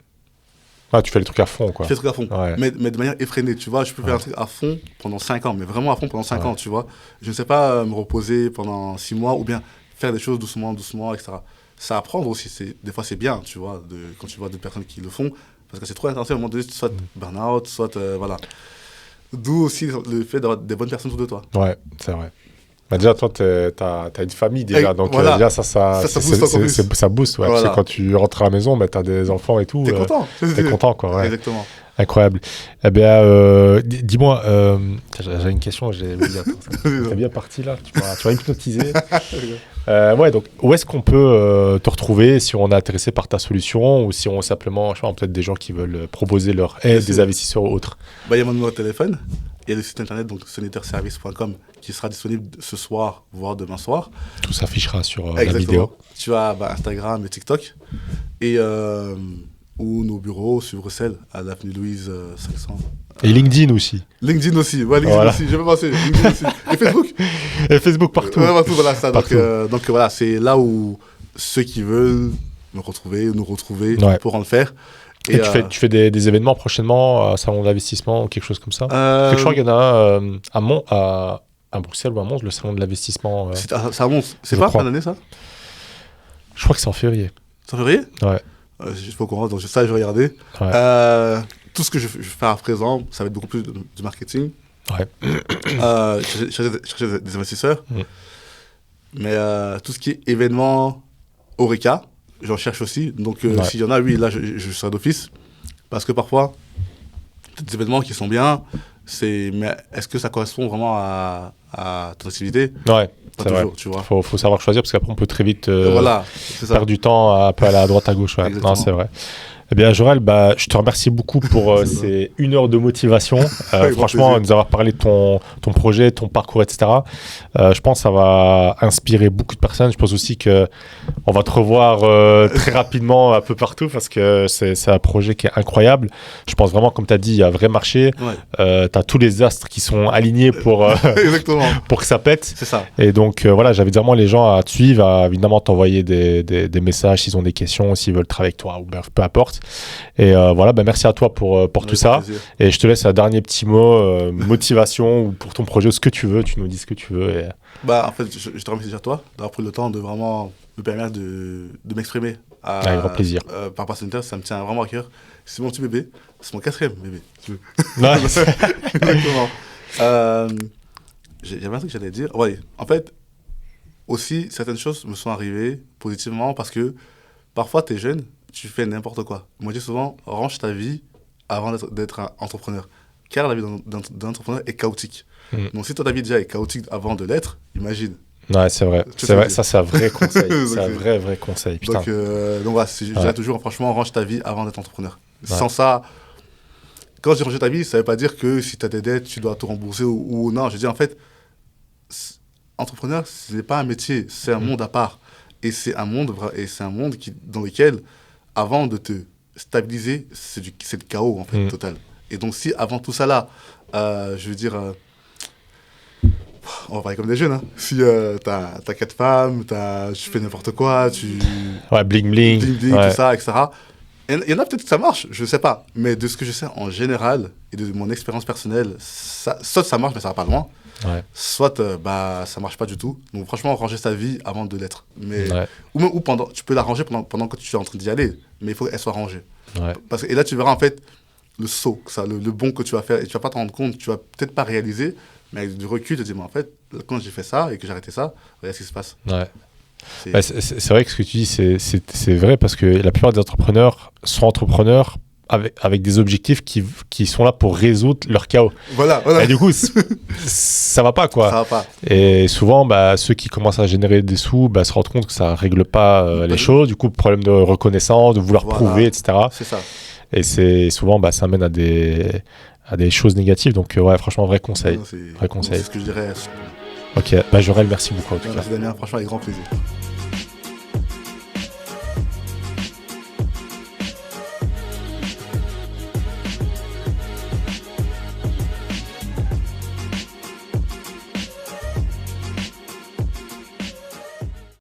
Tu fais les trucs à fond, quoi. Je fais les trucs à fond, mais de manière effrénée, tu vois. Je peux faire un truc à fond pendant 5 ans, mais vraiment à fond pendant 5 ans, tu vois. Je ne sais pas me reposer pendant 6 mois ou bien faire des choses doucement, etc. Ça apprendre aussi, des fois c'est bien, tu vois, quand tu vois des personnes qui le font, parce que c'est trop intensif à un moment donné, soit burn-out, soit voilà. D'où aussi le fait d'avoir des bonnes personnes autour de toi. Ouais, c'est vrai. Déjà, toi, t'as une famille déjà, donc voilà. Déjà, ça booste encore plus. Ça booste, ouais. Voilà. Parce que quand tu rentres à la maison, t'as des enfants et tout. T'es content, quoi. Ouais. Exactement. Incroyable. Eh bien, dis-moi, j'ai une question, j'ai oublié. T'es bien parti là, tu vas hypnotiser. Ouais, donc où est-ce qu'on peut te retrouver si on est intéressé par ta solution ou si on simplement, je sais pas, peut-être des gens qui veulent proposer leur aide, des investisseurs ou autres? Il y a mon numéro de téléphone. Il y a le site internet, donc soniterservice.com, qui sera disponible ce soir, voire demain soir. Tout s'affichera sur la vidéo. Tu as Instagram et TikTok. Et ou nos bureaux sur Bruxelles, à l'avenue Louise 500. Et LinkedIn aussi. LinkedIn aussi, ouais, LinkedIn aussi, j'ai pas pensé. LinkedIn aussi. Et Facebook. Et Facebook partout. Ouais, partout, voilà, ça. Partout. Donc voilà, c'est là où ceux qui veulent nous retrouver pourront le faire. Et tu fais des événements prochainement, salon d'investissement ou quelque chose comme ça? Je crois qu'il y en a un à Bruxelles ou à Mons, le salon de l'investissement. C'est à Mons. C'est pas fin d'année, ça? Je crois que c'est en février. C'est en février? Ouais. Je suis pas au courant, donc ça, je vais regarder. Ouais. Tout ce que je fais à présent, ça va être beaucoup plus du marketing. Ouais. Chercher des investisseurs. Mais tout ce qui est événements Horeca, j'en cherche aussi. Donc, s'il y en a, oui, là, je serai d'office. Parce que parfois, des événements qui sont bien, mais est-ce que ça correspond vraiment à ton activité? Ouais. Pas toujours, tu vois. Faut savoir choisir parce qu'après, on peut très vite voilà, perdre du temps un peu aller à droite, à gauche. Ouais. Non, c'est vrai. Eh bien, Jorel, je te remercie beaucoup pour ces 1 heure de motivation. Franchement, nous avoir parlé de ton projet, ton parcours, etc. Je pense que ça va inspirer beaucoup de personnes. Je pense aussi qu'on va te revoir très rapidement un peu partout parce que c'est un projet qui est incroyable. Je pense vraiment, comme tu as dit, il y a un vrai marché. Ouais. Tu as tous les astres qui sont alignés pour que ça pète. C'est ça. Et donc, voilà, j'invite vraiment les gens à te suivre, à évidemment t'envoyer des messages s'ils ont des questions, s'ils veulent travailler avec toi ou peu importe. Et voilà, merci à toi pour tout ça. Plaisir. Et je te laisse un dernier petit mot, motivation ou pour ton projet, ce que tu veux, tu nous dis ce que tu veux. Et... en fait, je te remercie déjà toi d'avoir pris le temps de vraiment me permettre de m'exprimer. Avec grand plaisir. Par Passionter, ça me tient vraiment à cœur. C'est mon petit bébé, c'est mon 4e bébé. Ouais. Exactement. J'avais un truc que j'allais dire. Ouais, en fait, aussi, certaines choses me sont arrivées positivement parce que parfois, tu es jeune, tu fais n'importe quoi. Moi, je dis souvent, range ta vie avant d'être un entrepreneur. Car la vie d'un entrepreneur est chaotique. Donc, si ta vie déjà est chaotique avant de l'être, imagine. Ouais, c'est vrai. C'est vrai. Ça, c'est un vrai conseil. C'est un vrai conseil. Putain. Donc voilà, je dirais toujours, franchement, range ta vie avant d'être entrepreneur. Ouais. Sans ça, quand je dis ranger ta vie, ça ne veut pas dire que si tu as des dettes, tu dois te rembourser ou non. Je dis en fait, entrepreneur, ce n'est pas un métier, c'est un monde à part. Et c'est un monde dans lequel, avant de te stabiliser, c'est le chaos, en fait, total. Et donc, si avant tout ça là, je veux dire, on va parler comme des jeunes, hein. Si t'as 4 femmes, tu fais n'importe quoi, ouais, bling bling, ouais. Tout ça, etc. Il y en a peut-être que ça marche, je sais pas. Mais de ce que je sais en général, et de mon expérience personnelle, soit ça marche, mais ça va pas loin. Ouais. Soit ça marche pas du tout. Donc franchement, ranger sa vie avant de l'être. Mais ou pendant, tu peux la ranger pendant que tu es en train d'y aller, mais il faut qu'elle soit rangée. Ouais. Et là tu verras en fait le saut, le bon que tu vas faire, et tu vas pas te rendre compte, tu vas peut-être pas réaliser, mais avec du recul tu te dis mais en fait quand j'ai fait ça et que j'ai arrêté ça, regarde ce qui se passe. Ouais. C'est vrai que ce que tu dis c'est vrai parce que la plupart des entrepreneurs sont entrepreneurs avec des objectifs qui sont là pour résoudre leur chaos. Voilà. Et du coup, ça va pas, quoi. Ça va pas. Et souvent, ceux qui commencent à générer des sous se rendent compte que ça règle pas les choses. Du coup, problème de reconnaissance, de vouloir prouver, etc. C'est ça. Et souvent, ça mène à des choses négatives. Donc, ouais, franchement, vrai conseil. C'est ce que je dirais. Ok, Jorel, merci beaucoup en tout cas. Merci Damien, franchement, avec grand plaisir.